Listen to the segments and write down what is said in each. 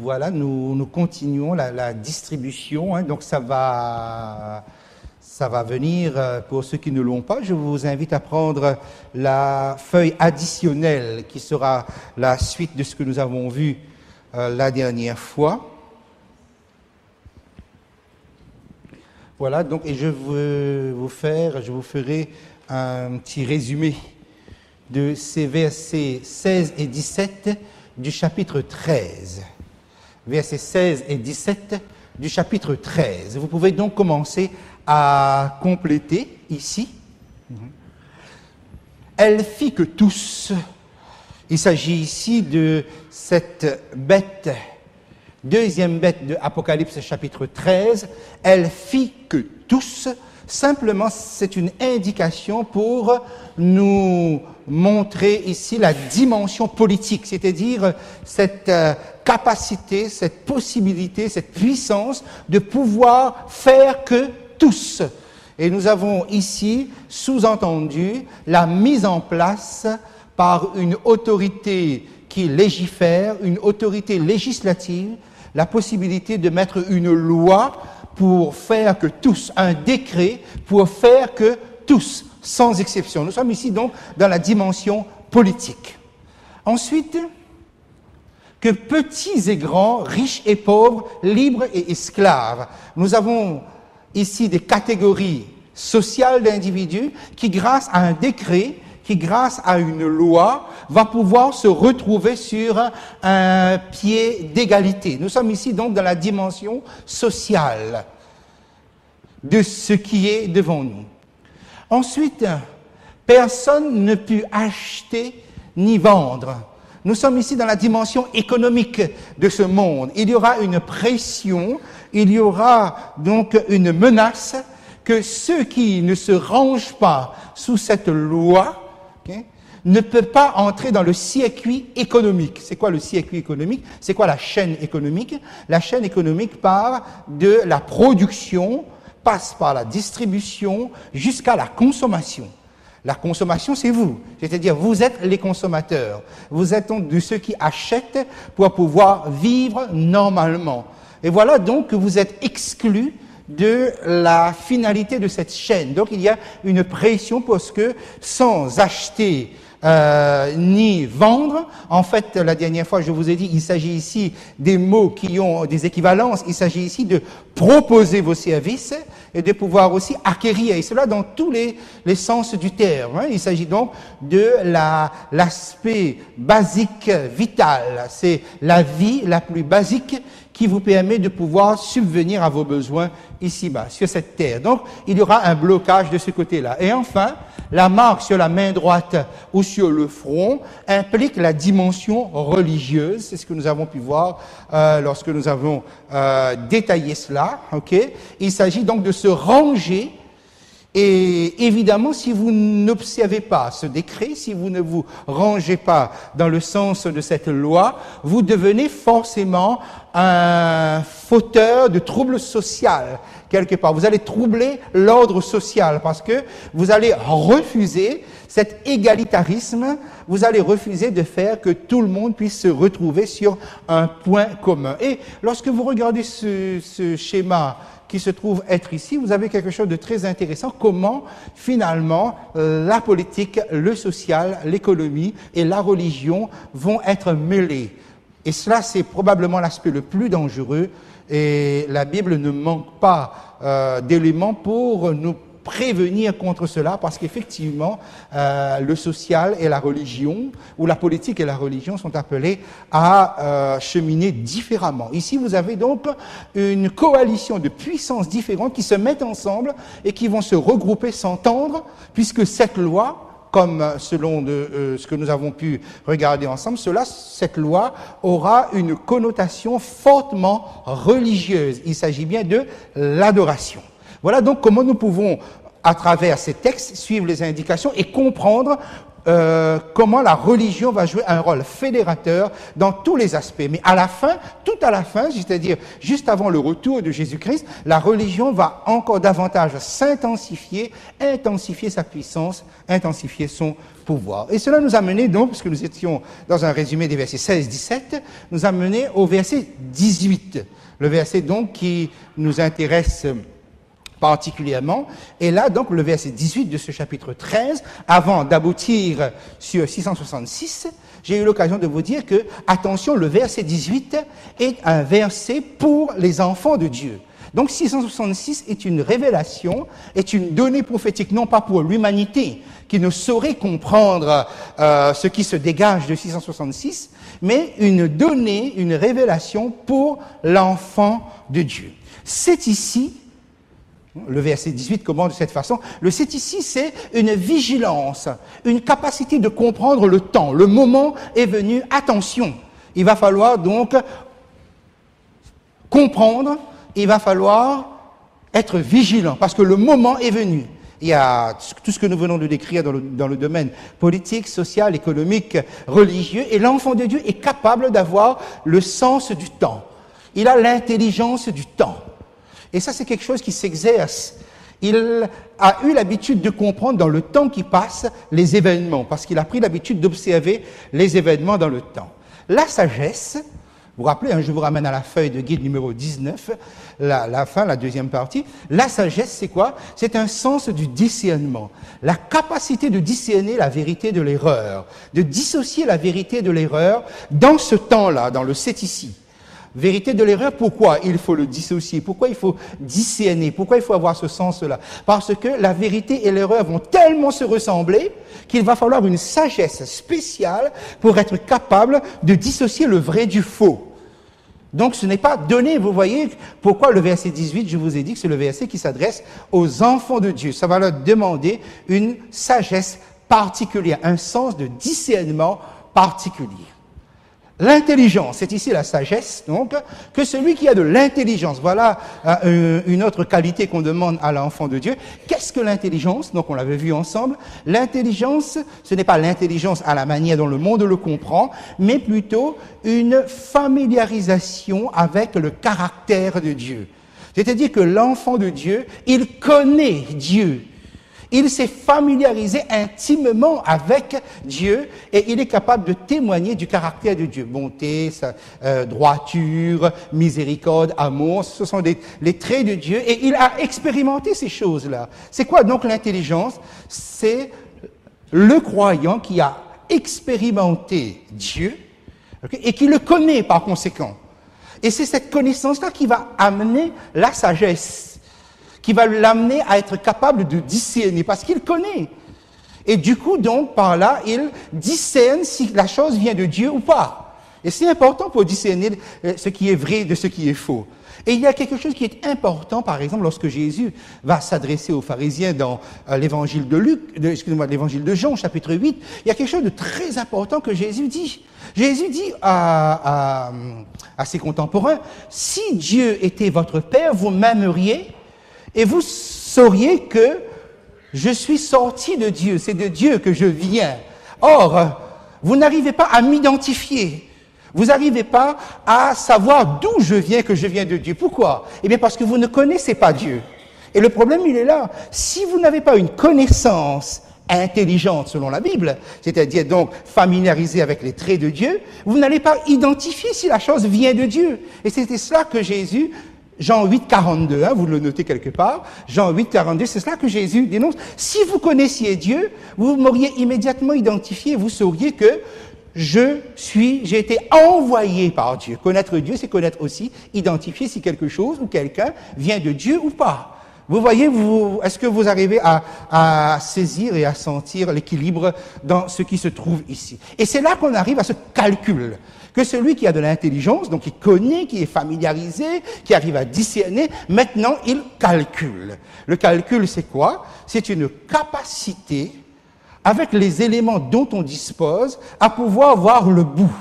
Voilà, nous continuons la distribution, hein, donc ça va venir, pour ceux qui ne l'ont pas, je vous invite à prendre la feuille additionnelle qui sera la suite de ce que nous avons vu la dernière fois. Voilà, donc, et je vous ferai un petit résumé de ces versets 16 et 17 du chapitre 13. Versets 16 et 17 du chapitre 13. Vous pouvez donc commencer à compléter ici. Elle fit que tous, il s'agit ici de cette bête, deuxième bête de Apocalypse chapitre 13, elle fit que tous, simplement c'est une indication pour nous montrer ici la dimension politique, c'est-à-dire cette capacité, cette possibilité, cette puissance de pouvoir faire que tous. Et nous avons ici sous-entendu la mise en place par une autorité qui légifère, une autorité législative, la possibilité de mettre une loi pour faire que tous, un décret pour faire que tous, sans exception. Nous sommes ici donc dans la dimension politique. Ensuite, que petits et grands, riches et pauvres, libres et esclaves. Nous avons ici des catégories sociales d'individus qui, grâce à un décret, qui, grâce à une loi, va pouvoir se retrouver sur un pied d'égalité. Nous sommes ici donc dans la dimension sociale de ce qui est devant nous. Ensuite, personne ne put acheter ni vendre. Nous sommes ici dans la dimension économique de ce monde. Il y aura une pression, il y aura donc une menace que ceux qui ne se rangent pas sous cette loi, ne peuvent pas entrer dans le circuit économique. C'est quoi le circuit économique? C'est quoi la chaîne économique? La chaîne économique part de la production, passe par la distribution jusqu'à la consommation. La consommation, c'est vous. C'est-à-dire, vous êtes les consommateurs. Vous êtes donc de ceux qui achètent pour pouvoir vivre normalement. Et voilà donc que vous êtes exclus de la finalité de cette chaîne. Donc, il y a une pression parce que sans acheter ni vendre, en fait, la dernière fois, je vous ai dit, il s'agit ici des mots qui ont des équivalences. Il s'agit ici de proposer vos services et de pouvoir aussi acquérir, et cela dans tous les sens du terme. Hein. Il s'agit donc de l'aspect basique, vital. C'est la vie la plus basique qui vous permet de pouvoir subvenir à vos besoins ici-bas, sur cette terre. Donc, il y aura un blocage de ce côté-là. Et enfin, la marque sur la main droite ou sur le front implique la dimension religieuse. C'est ce que nous avons pu voir lorsque nous avons détaillé cela. Okay? Il s'agit donc de se ranger. Et évidemment, si vous n'observez pas ce décret, si vous ne vous rangez pas dans le sens de cette loi, vous devenez forcément un fauteur de troubles sociaux, quelque part. Vous allez troubler l'ordre social parce que vous allez refuser cet égalitarisme, vous allez refuser de faire que tout le monde puisse se retrouver sur un point commun. Et lorsque vous regardez ce schéma qui se trouve être ici, vous avez quelque chose de très intéressant, comment finalement la politique, le social, l'économie et la religion vont être mêlés. Et cela, c'est probablement l'aspect le plus dangereux, et la Bible ne manque pas d'éléments pour nous prévenir contre cela, parce qu'effectivement, le social et la religion, ou la politique et la religion sont appelés à cheminer différemment. Ici, vous avez donc une coalition de puissances différentes qui se mettent ensemble et qui vont se regrouper, s'entendre, puisque cette loi, comme selon ce que nous avons pu regarder ensemble, cette loi aura une connotation fortement religieuse. Il s'agit bien de l'adoration. Voilà donc comment nous pouvons, à travers ces textes, suivre les indications et comprendre comment la religion va jouer un rôle fédérateur dans tous les aspects. Mais à la fin, tout à la fin, c'est-à-dire juste avant le retour de Jésus-Christ, la religion va encore davantage s'intensifier, intensifier sa puissance, intensifier son pouvoir. Et cela nous a mené donc, puisque nous étions dans un résumé des versets 16-17, nous a mené au verset 18. Le verset donc qui nous intéresse particulièrement. Et là, donc, le verset 18 de ce chapitre 13, avant d'aboutir sur 666, j'ai eu l'occasion de vous dire que, attention, le verset 18 est un verset pour les enfants de Dieu. Donc, 666 est une révélation, est une donnée prophétique, non pas pour l'humanité, qui ne saurait comprendre ce qui se dégage de 666, mais une donnée, une révélation pour l'enfant de Dieu. C'est ici, le verset 18 commence de cette façon. Le c'est ici, c'est une vigilance, une capacité de comprendre le temps. Le moment est venu. Attention, il va falloir donc comprendre, il va falloir être vigilant, parce que le moment est venu. Il y a tout ce que nous venons de décrire dans le domaine politique, social, économique, religieux, et l'enfant de Dieu est capable d'avoir le sens du temps. Il a l'intelligence du temps. Et ça, c'est quelque chose qui s'exerce. Il a eu l'habitude de comprendre dans le temps qui passe les événements, parce qu'il a pris l'habitude d'observer les événements dans le temps. La sagesse, vous vous rappelez, je vous ramène à la feuille de guide numéro 19, la fin, la deuxième partie. La sagesse, c'est quoi? C'est un sens du discernement. La capacité de discerner la vérité de l'erreur, de dissocier la vérité de l'erreur dans ce temps-là, dans le c'est ici. Vérité de l'erreur, pourquoi il faut le dissocier? Pourquoi il faut discerner? Pourquoi il faut avoir ce sens-là? Parce que la vérité et l'erreur vont tellement se ressembler qu'il va falloir une sagesse spéciale pour être capable de dissocier le vrai du faux. Donc ce n'est pas donné, vous voyez pourquoi le verset 18, je vous ai dit que c'est le verset qui s'adresse aux enfants de Dieu. Ça va leur demander une sagesse particulière, un sens de discernement particulier. L'intelligence, c'est ici la sagesse, donc, que celui qui a de l'intelligence, voilà une autre qualité qu'on demande à l'enfant de Dieu. Qu'est-ce que l'intelligence? Donc, on l'avait vu ensemble. L'intelligence, ce n'est pas l'intelligence à la manière dont le monde le comprend, mais plutôt une familiarisation avec le caractère de Dieu. C'est-à-dire que l'enfant de Dieu, il connaît Dieu. Il s'est familiarisé intimement avec Dieu et il est capable de témoigner du caractère de Dieu. Bonté, droiture, miséricorde, amour, ce sont les traits de Dieu et il a expérimenté ces choses-là. C'est quoi donc l'intelligence? C'est le croyant qui a expérimenté Dieu, okay, et qui le connaît par conséquent. Et c'est cette connaissance-là qui va amener la sagesse, qui va l'amener à être capable de discerner, parce qu'il connaît. Et du coup, donc, par là, il discerne si la chose vient de Dieu ou pas. Et c'est important pour discerner ce qui est vrai de ce qui est faux. Et il y a quelque chose qui est important, par exemple, lorsque Jésus va s'adresser aux pharisiens dans l'évangile l'évangile de Jean, chapitre 8, il y a quelque chose de très important que Jésus dit. Jésus dit à ses contemporains, si Dieu était votre Père, vous m'aimeriez, et vous sauriez que je suis sorti de Dieu, c'est de Dieu que je viens. Or, vous n'arrivez pas à m'identifier. Vous n'arrivez pas à savoir d'où je viens, que je viens de Dieu. Pourquoi? Eh bien parce que vous ne connaissez pas Dieu. Et le problème, il est là. Si vous n'avez pas une connaissance intelligente selon la Bible, c'est-à-dire donc familiarisée avec les traits de Dieu, vous n'allez pas identifier si la chose vient de Dieu. Et c'était cela que Jésus... Jean 8, 42, vous le notez quelque part, Jean 8, 42, c'est cela que Jésus dénonce. Si vous connaissiez Dieu, vous m'auriez immédiatement identifié, vous sauriez que j'ai été envoyé par Dieu. Connaître Dieu, c'est connaître aussi, identifier si quelque chose ou quelqu'un vient de Dieu ou pas. Vous voyez, est-ce que vous arrivez à saisir et à sentir l'équilibre dans ce qui se trouve ici? Et c'est là qu'on arrive à ce calcul. Que celui qui a de l'intelligence, donc qui connaît, qui est familiarisé, qui arrive à discerner, maintenant il calcule. Le calcul, c'est quoi? C'est une capacité, avec les éléments dont on dispose, à pouvoir voir le bout.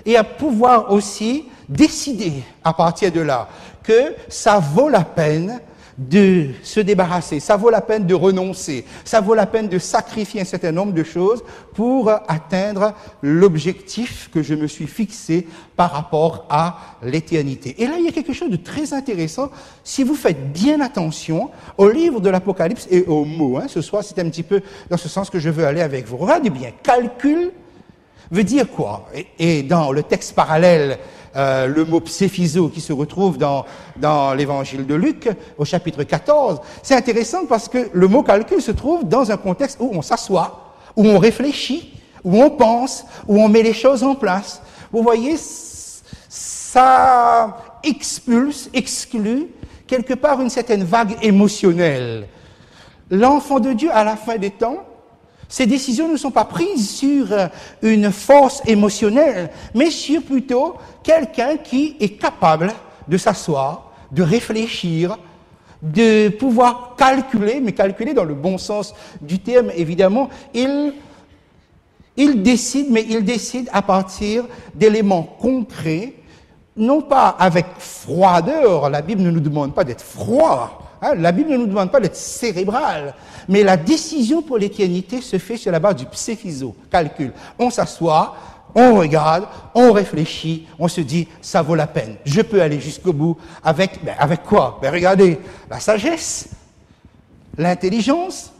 Et à pouvoir aussi décider, à partir de là, que ça vaut la peine de se débarrasser, ça vaut la peine de renoncer, ça vaut la peine de sacrifier un certain nombre de choses pour atteindre l'objectif que je me suis fixé par rapport à l'éternité. Et là, il y a quelque chose de très intéressant, si vous faites bien attention au livre de l'Apocalypse et aux mots. Ce soir, c'est un petit peu dans ce sens que je veux aller avec vous. Regardez bien, calcul veut dire quoi? Et dans le texte parallèle, le mot pséphiso qui se retrouve dans l'évangile de Luc, au chapitre 14, c'est intéressant parce que le mot calcul se trouve dans un contexte où on s'assoit, où on réfléchit, où on pense, où on met les choses en place. Vous voyez, ça exclut quelque part une certaine vague émotionnelle. L'enfant de Dieu, à la fin des temps, ces décisions ne sont pas prises sur une force émotionnelle, mais sur plutôt quelqu'un qui est capable de s'asseoir, de réfléchir, de pouvoir calculer, mais calculer dans le bon sens du terme, évidemment. Il décide, mais il décide à partir d'éléments concrets, non pas avec froideur. La Bible ne nous demande pas d'être froid. La Bible ne nous demande pas d'être cérébral, mais la décision pour l'éternité se fait sur la base du pséphiso, calcul. On s'assoit, on regarde, on réfléchit, on se dit, ça vaut la peine. Je peux aller jusqu'au bout avec quoi? Regardez, la sagesse, l'intelligence.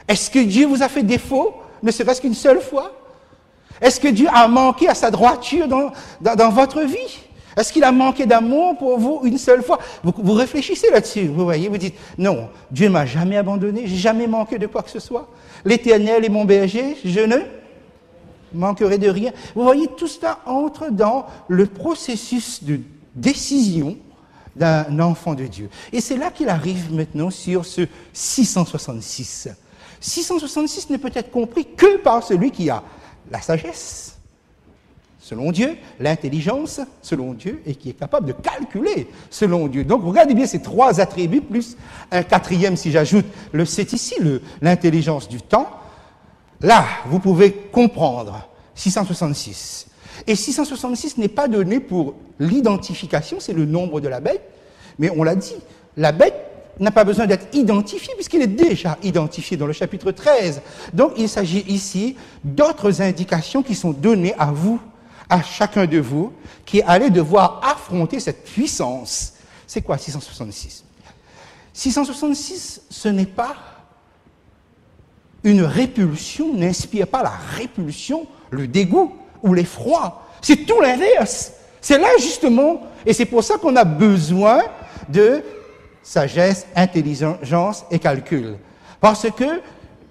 Est-ce que Dieu vous a fait défaut, ne serait-ce qu'une seule fois? Est-ce que Dieu a manqué à sa droiture dans votre vie? Est-ce qu'il a manqué d'amour pour vous une seule fois? Vous réfléchissez là-dessus, vous voyez, vous dites, non, Dieu m'a jamais abandonné, j'ai jamais manqué de quoi que ce soit. L'Éternel est mon berger, je ne manquerai de rien. Vous voyez, tout cela entre dans le processus de décision d'un enfant de Dieu. Et c'est là qu'il arrive maintenant sur ce 666. 666 ne peut être compris que par celui qui a la sagesse, selon Dieu, l'intelligence, selon Dieu, et qui est capable de calculer, selon Dieu. Donc, regardez bien ces trois attributs, plus un quatrième, si j'ajoute c'est ici, l'intelligence du temps. Là, vous pouvez comprendre 666. Et 666 n'est pas donné pour l'identification, c'est le nombre de la bête, mais on l'a dit, la bête n'a pas besoin d'être identifié puisqu'il est déjà identifié dans le chapitre 13. Donc, il s'agit ici d'autres indications qui sont données à vous, à chacun de vous, qui allez devoir affronter cette puissance. C'est quoi 666? 666, ce n'est pas une répulsion, n'inspire pas la répulsion, le dégoût ou l'effroi. C'est tout l'inverse. C'est là justement, et c'est pour ça qu'on a besoin de sagesse, intelligence et calcul. Parce que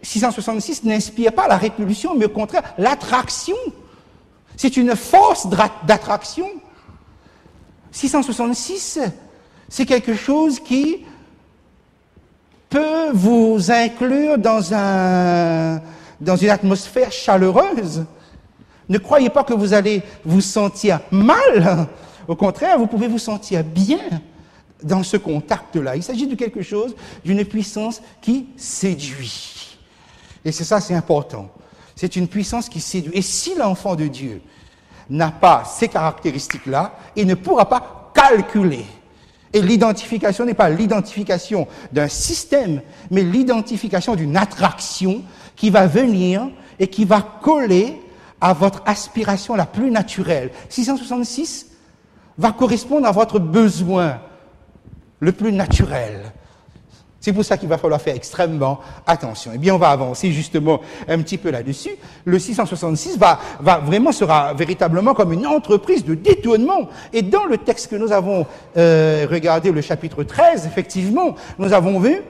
666 n'inspire pas la répulsion, mais au contraire, l'attraction. C'est une force d'attraction. 666, c'est quelque chose qui peut vous inclure dans une atmosphère chaleureuse. Ne croyez pas que vous allez vous sentir mal. Au contraire, vous pouvez vous sentir bien dans ce contact-là. Il s'agit de quelque chose, d'une puissance qui séduit. Et c'est ça, c'est important. C'est une puissance qui séduit. Et si l'enfant de Dieu n'a pas ces caractéristiques-là, il ne pourra pas calculer. Et l'identification n'est pas l'identification d'un système, mais l'identification d'une attraction qui va venir et qui va coller à votre aspiration la plus naturelle. 666 va correspondre à votre besoin le plus naturel. C'est pour ça qu'il va falloir faire extrêmement attention. Eh bien, on va avancer justement un petit peu là-dessus. Le 666 sera véritablement comme une entreprise de détournement. Et dans le texte que nous avons regardé, le chapitre 13, effectivement, nous avons vu,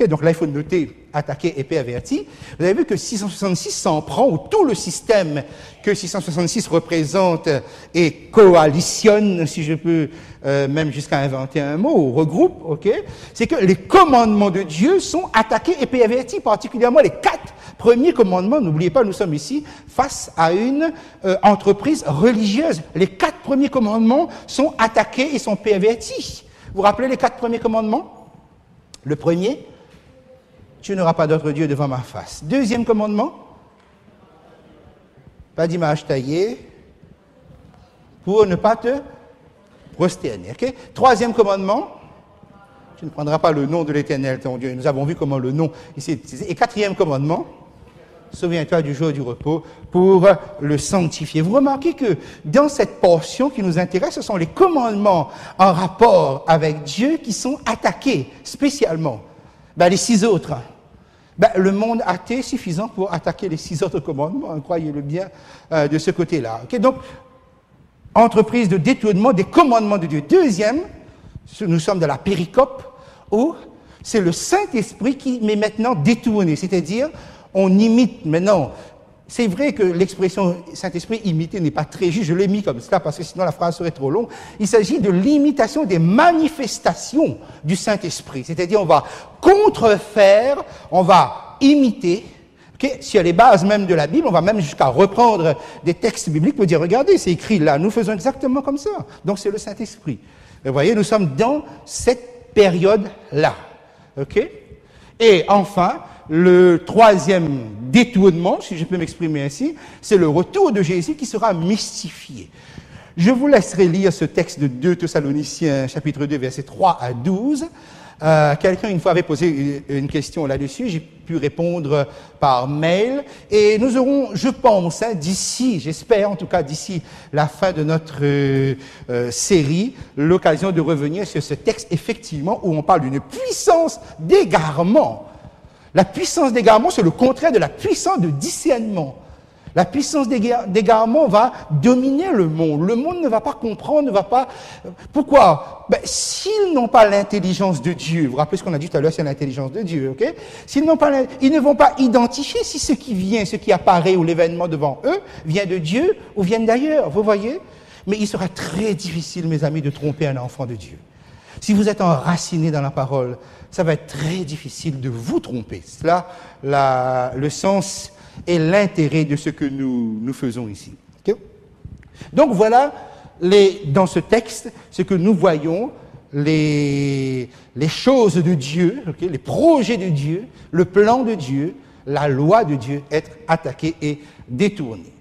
donc là il faut noter attaqué et perverti, vous avez vu que 666 s'en prend, ou tout le système que 666 représente et coalitionne, si je peux même jusqu'à inventer un mot, regroupe, c'est que les commandements de Dieu sont attaqués et pervertis, particulièrement les 4 premiers commandements. N'oubliez pas, nous sommes ici face à une entreprise religieuse. Les 4 premiers commandements sont attaqués et sont pervertis. Vous vous rappelez les 4 premiers commandements? Le premier, tu n'auras pas d'autre Dieu devant ma face. Deuxième commandement, pas d'image taillée pour ne pas te prosterner. Troisième commandement, tu ne prendras pas le nom de l'Éternel, ton Dieu. Nous avons vu comment le nom ici est utilisé. Et quatrième commandement, souviens-toi du jour du repos pour le sanctifier. Vous remarquez que dans cette portion qui nous intéresse, ce sont les commandements en rapport avec Dieu qui sont attaqués spécialement. Les 6 autres, le monde athée est suffisant pour attaquer les 6 autres commandements, hein, croyez-le bien, de ce côté-là. Okay? Donc, entreprise de détournement des commandements de Dieu. Deuxième, nous sommes dans la péricope, où c'est le Saint-Esprit qui m'est maintenant détourné, c'est-à-dire on imite maintenant. C'est vrai que l'expression Saint-Esprit imiter n'est pas très juste, je l'ai mis comme cela parce que sinon la phrase serait trop longue. Il s'agit de l'imitation des manifestations du Saint-Esprit, c'est-à-dire on va contrefaire, on va imiter. Okay? Sur les bases même de la Bible, on va même jusqu'à reprendre des textes bibliques pour dire, regardez, c'est écrit là, nous faisons exactement comme ça. Donc c'est le Saint-Esprit. Vous voyez, nous sommes dans cette période-là. Ok? Et enfin, le troisième détournement, si je peux m'exprimer ainsi, c'est le retour de Jésus qui sera mystifié. Je vous laisserai lire ce texte de 2 Thessaloniciens, chapitre 2, versets 3 à 12. Quelqu'un une fois avait posé une question là-dessus, j'ai pu répondre par mail, et nous aurons, je pense, d'ici, j'espère en tout cas d'ici la fin de notre série, l'occasion de revenir sur ce texte effectivement où on parle d'une puissance d'égarement. La puissance d'égarement, c'est le contraire de la puissance de discernement. La puissance d'égarement va dominer le monde. Le monde ne va pas comprendre, ne va pas... Pourquoi? S'ils n'ont pas l'intelligence de Dieu, vous vous rappelez ce qu'on a dit tout à l'heure, c'est l'intelligence de Dieu, ok? S'ils n'ont pas, ils ne vont pas identifier si ce qui vient, ce qui apparaît ou l'événement devant eux vient de Dieu ou vient d'ailleurs, vous voyez? Mais il sera très difficile, mes amis, de tromper un enfant de Dieu. Si vous êtes enraciné dans la parole, ça va être très difficile de vous tromper. C'est là le sens et l'intérêt de ce que nous faisons ici. Okay? Donc voilà, dans ce texte, ce que nous voyons, les choses de Dieu, okay, les projets de Dieu, le plan de Dieu, la loi de Dieu être attaqués et détournés.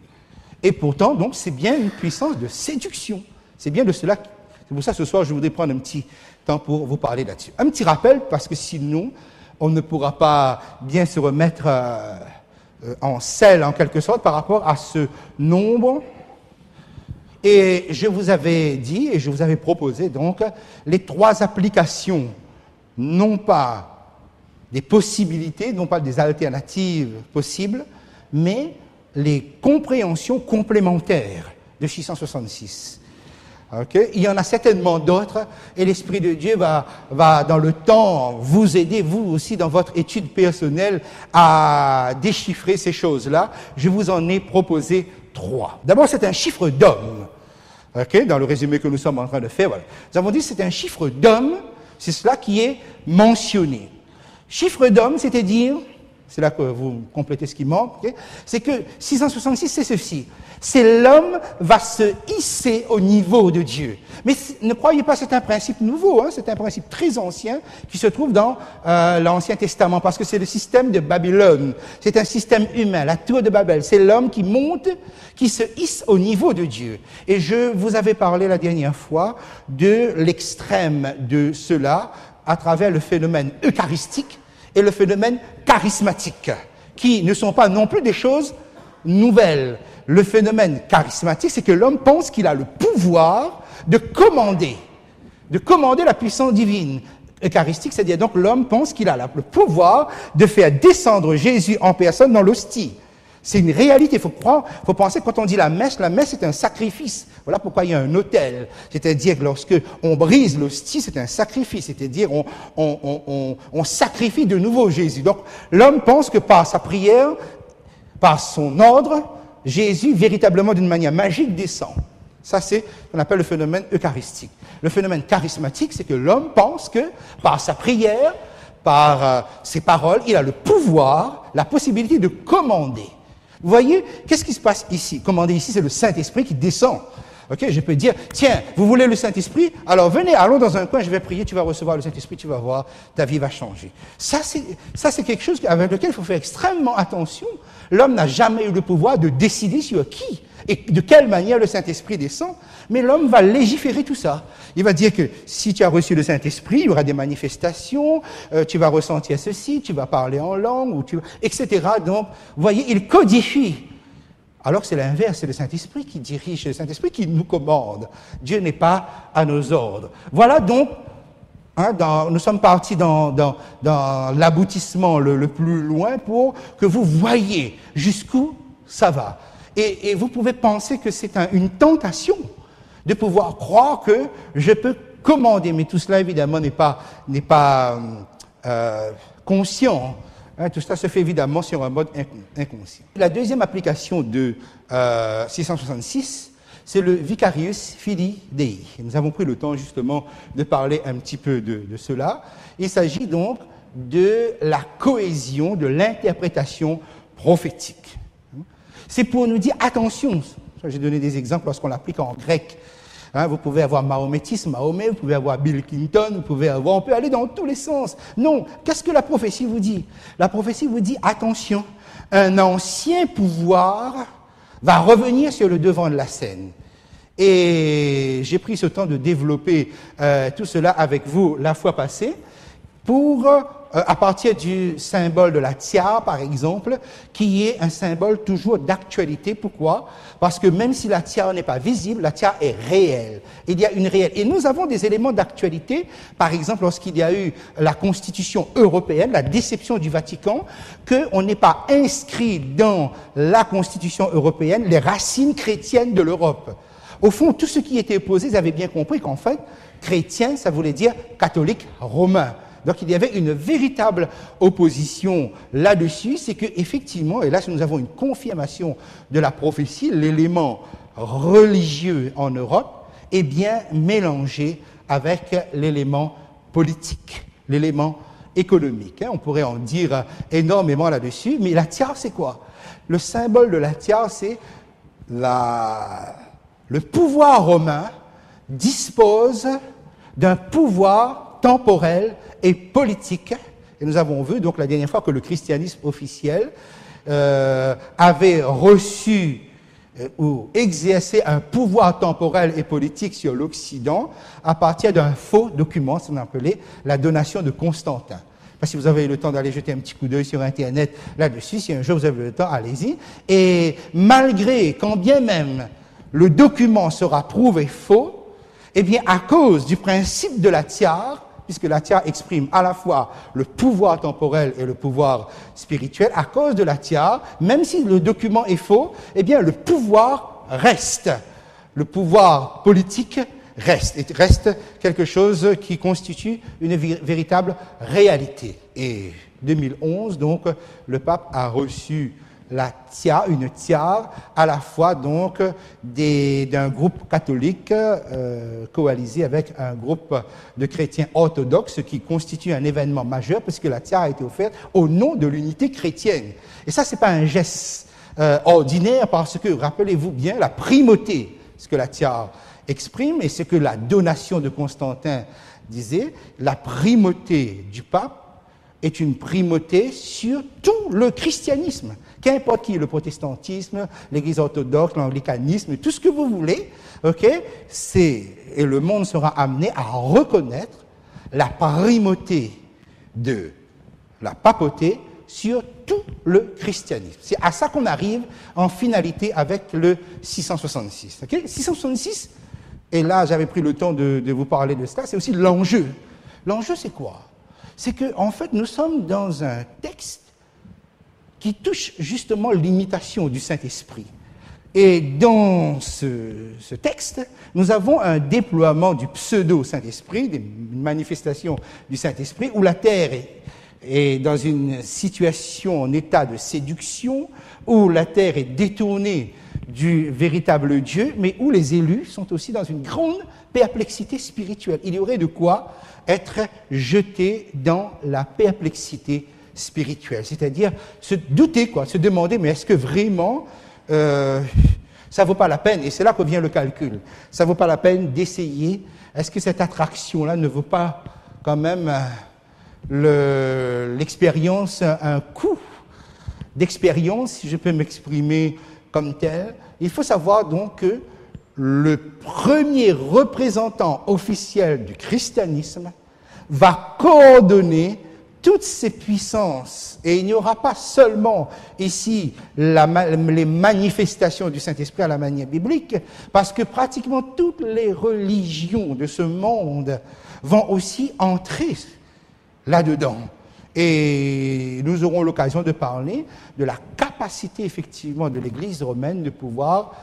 Et pourtant, donc, c'est bien une puissance de séduction. C'est bien de cela. C'est pour ça, ce soir, je voudrais prendre un petit temps pour vous parler là-dessus. Un petit rappel, parce que sinon, on ne pourra pas bien se remettre en selle, en quelque sorte, par rapport à ce nombre. Et je vous avais dit, et je vous avais proposé, donc, les 3 applications, non pas des possibilités, non pas des alternatives possibles, mais les compréhensions complémentaires de 666. Okay? Il y en a certainement d'autres, et l'Esprit de Dieu va dans le temps vous aider, vous aussi, dans votre étude personnelle, à déchiffrer ces choses-là. Je vous en ai proposé 3. D'abord, c'est un chiffre d'homme. Okay? Dans le résumé que nous sommes en train de faire, voilà. Nous avons dit que c'est un chiffre d'homme, c'est cela qui est mentionné. Chiffre d'homme, c'est-à-dire, c'est là que vous complétez ce qui manque, okay? C'est que 666, c'est ceci. C'est l'homme va se hisser au niveau de Dieu. Mais ne croyez pas, c'est un principe nouveau, hein? C'est un principe très ancien qui se trouve dans l'Ancien Testament, parce que c'est le système de Babylone. C'est un système humain, la tour de Babel. C'est l'homme qui monte, qui se hisse au niveau de Dieu. Et je vous avais parlé la dernière fois de l'extrême de cela à travers le phénomène eucharistique et le phénomène charismatique, qui ne sont pas non plus des choses nouvelles. Le phénomène charismatique, c'est que l'homme pense qu'il a le pouvoir de commander la puissance divine. Eucharistique, c'est-à-dire donc l'homme pense qu'il a le pouvoir de faire descendre Jésus en personne dans l'hostie. C'est une réalité, il faut penser que quand on dit la messe c'est un sacrifice. Voilà pourquoi il y a un autel. C'est-à-dire que lorsque on brise l'hostie, c'est un sacrifice. C'est-à-dire on sacrifie de nouveau Jésus. Donc l'homme pense que par sa prière, par son ordre, Jésus, véritablement d'une manière magique, descend. Ça, c'est ce qu'on appelle le phénomène eucharistique. Le phénomène charismatique, c'est que l'homme pense que, par sa prière, par ses paroles, il a le pouvoir, la possibilité de commander. Vous voyez, qu'est-ce qui se passe ici? Commander ici, c'est le Saint-Esprit qui descend. Ok, je peux dire, tiens, vous voulez le Saint-Esprit? Alors venez, allons dans un coin, je vais prier, tu vas recevoir le Saint-Esprit, tu vas voir, ta vie va changer. Ça, c'est quelque chose avec lequel il faut faire extrêmement attention. L'homme n'a jamais eu le pouvoir de décider sur qui et de quelle manière le Saint-Esprit descend, mais l'homme va légiférer tout ça. Il va dire que si tu as reçu le Saint-Esprit, il y aura des manifestations, tu vas ressentir ceci, tu vas parler en langue, etc. Donc, vous voyez, il codifie. Alors que c'est l'inverse, c'est le Saint-Esprit qui dirige, c'est le Saint-Esprit qui nous commande. Dieu n'est pas à nos ordres. Voilà donc, nous sommes partis dans l'aboutissement le plus loin pour que vous voyez jusqu'où ça va. Et vous pouvez penser que c'est une tentation de pouvoir croire que je peux commander, mais tout cela évidemment n'est pas conscient. Tout cela se fait évidemment sur un mode inconscient. La deuxième application de 666, c'est le Vicarius Filii Dei. Nous avons pris le temps justement de parler un petit peu de cela. Il s'agit donc de la cohésion, de l'interprétation prophétique. C'est pour nous dire, attention, j'ai donné des exemples lorsqu'on l'applique en grec. Vous pouvez avoir mahométisme, Mahomet, vous pouvez avoir Bill Clinton, on peut aller dans tous les sens. Non, qu'est-ce que la prophétie vous dit? La prophétie vous dit, attention, un ancien pouvoir va revenir sur le devant de la scène. Et j'ai pris ce temps de développer tout cela avec vous la fois passée pour, à partir du symbole de la tiare, par exemple, qui est un symbole toujours d'actualité. Pourquoi? Parce que même si la tiare n'est pas visible, la tiare est réelle. Il y a une réelle. Et nous avons des éléments d'actualité, par exemple, lorsqu'il y a eu la Constitution européenne, la déception du Vatican, qu'on n'ait pas inscrit dans la Constitution européenne les racines chrétiennes de l'Europe. Au fond, tout ce qui était posé, ils avaient bien compris qu'en fait, chrétien, ça voulait dire catholique romain. Donc il y avait une véritable opposition là-dessus, c'est que effectivement, et là nous avons une confirmation de la prophétie, l'élément religieux en Europe est bien mélangé avec l'élément politique, l'élément économique. On pourrait en dire énormément là-dessus, mais la tiare c'est quoi? Le symbole de la tiare c'est le pouvoir romain dispose d'un pouvoir temporel et politique. Et nous avons vu donc la dernière fois que le christianisme officiel avait reçu ou exercé un pouvoir temporel et politique sur l'Occident à partir d'un faux document, ce qu'on appelait la donation de Constantin. Si vous avez le temps d'aller jeter un petit coup d'œil sur Internet là-dessus, si un jour vous avez le temps, allez-y. Et malgré, quand bien même le document sera prouvé faux, eh bien, à cause du principe de la tiare, puisque la tiare exprime à la fois le pouvoir temporel et le pouvoir spirituel, à cause de la tiare, même si le document est faux, eh bien, le pouvoir reste. Le pouvoir politique reste. Et reste quelque chose qui constitue une véritable réalité. Et 2011, donc, le pape a reçu la tiare, une tiare, à la fois donc d'un groupe catholique coalisé avec un groupe de chrétiens orthodoxes qui constitue un événement majeur puisque la tiare a été offerte au nom de l'unité chrétienne. Et ça, c'est pas un geste ordinaire parce que, rappelez-vous bien, la primauté, ce que la tiare exprime et ce que la donation de Constantin disait, la primauté du pape est une primauté sur tout le christianisme. Qu'importe qui, le protestantisme, l'église orthodoxe, l'anglicanisme, tout ce que vous voulez, et le monde sera amené à reconnaître la primauté de la papauté sur tout le christianisme. C'est à ça qu'on arrive en finalité avec le 666. 666, et là j'avais pris le temps de vous parler de cela, c'est aussi l'enjeu. L'enjeu c'est quoi? C'est qu'en fait nous sommes dans un texte qui touche justement l'imitation du Saint-Esprit. Et dans ce texte, nous avons un déploiement du pseudo-Saint-Esprit, une manifestation du Saint-Esprit, où la terre est dans une situation, en état de séduction, où la terre est détournée du véritable Dieu, mais où les élus sont aussi dans une grande perplexité spirituelle. Il y aurait de quoi être jetés dans la perplexité spirituelle, c'est-à-dire se douter, se demander, mais est-ce que vraiment Ça ne vaut pas la peine, et c'est là que vient le calcul. Ça ne vaut pas la peine d'essayer. Est-ce que cette attraction-là ne vaut pas quand même l'expérience, un coût d'expérience, si je peux m'exprimer comme tel? Il faut savoir donc que le premier représentant officiel du christianisme va coordonner toutes ces puissances. Et il n'y aura pas seulement ici les manifestations du Saint-Esprit à la manière biblique, parce que pratiquement toutes les religions de ce monde vont aussi entrer là-dedans. Et nous aurons l'occasion de parler de la capacité effectivement de l'Église romaine de pouvoir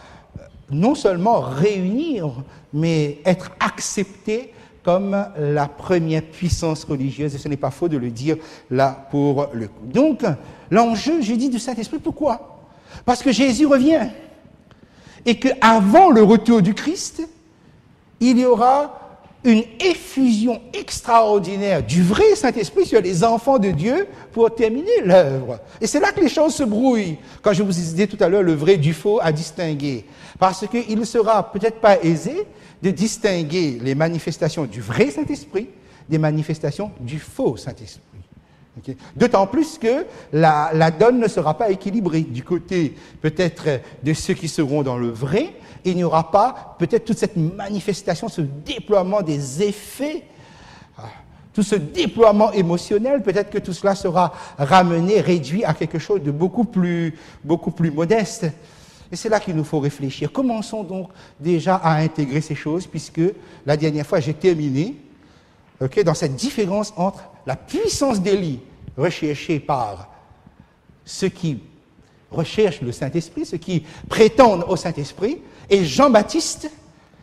non seulement réunir, mais être acceptée comme la première puissance religieuse, et ce n'est pas faux de le dire là pour le coup. Donc, l'enjeu, je dis, du Saint-Esprit, pourquoi? Parce que Jésus revient, et qu'avant le retour du Christ, il y aura une effusion extraordinaire du vrai Saint-Esprit sur les enfants de Dieu pour terminer l'œuvre. Et c'est là que les choses se brouillent, quand je vous disais tout à l'heure le vrai du faux à distinguer. Parce qu'il ne sera peut-être pas aisé de distinguer les manifestations du vrai Saint-Esprit des manifestations du faux Saint-Esprit. Okay? D'autant plus que la donne ne sera pas équilibrée. Du côté peut-être de ceux qui seront dans le vrai, il n'y aura pas peut-être toute cette manifestation, ce déploiement des effets, tout ce déploiement émotionnel, peut-être que tout cela sera ramené, réduit à quelque chose de beaucoup plus modeste. Et c'est là qu'il nous faut réfléchir. Commençons donc déjà à intégrer ces choses, puisque la dernière fois j'ai terminé dans cette différence entre la puissance d'Élie recherchée par ceux qui recherchent le Saint-Esprit, ceux qui prétendent au Saint-Esprit, et Jean-Baptiste,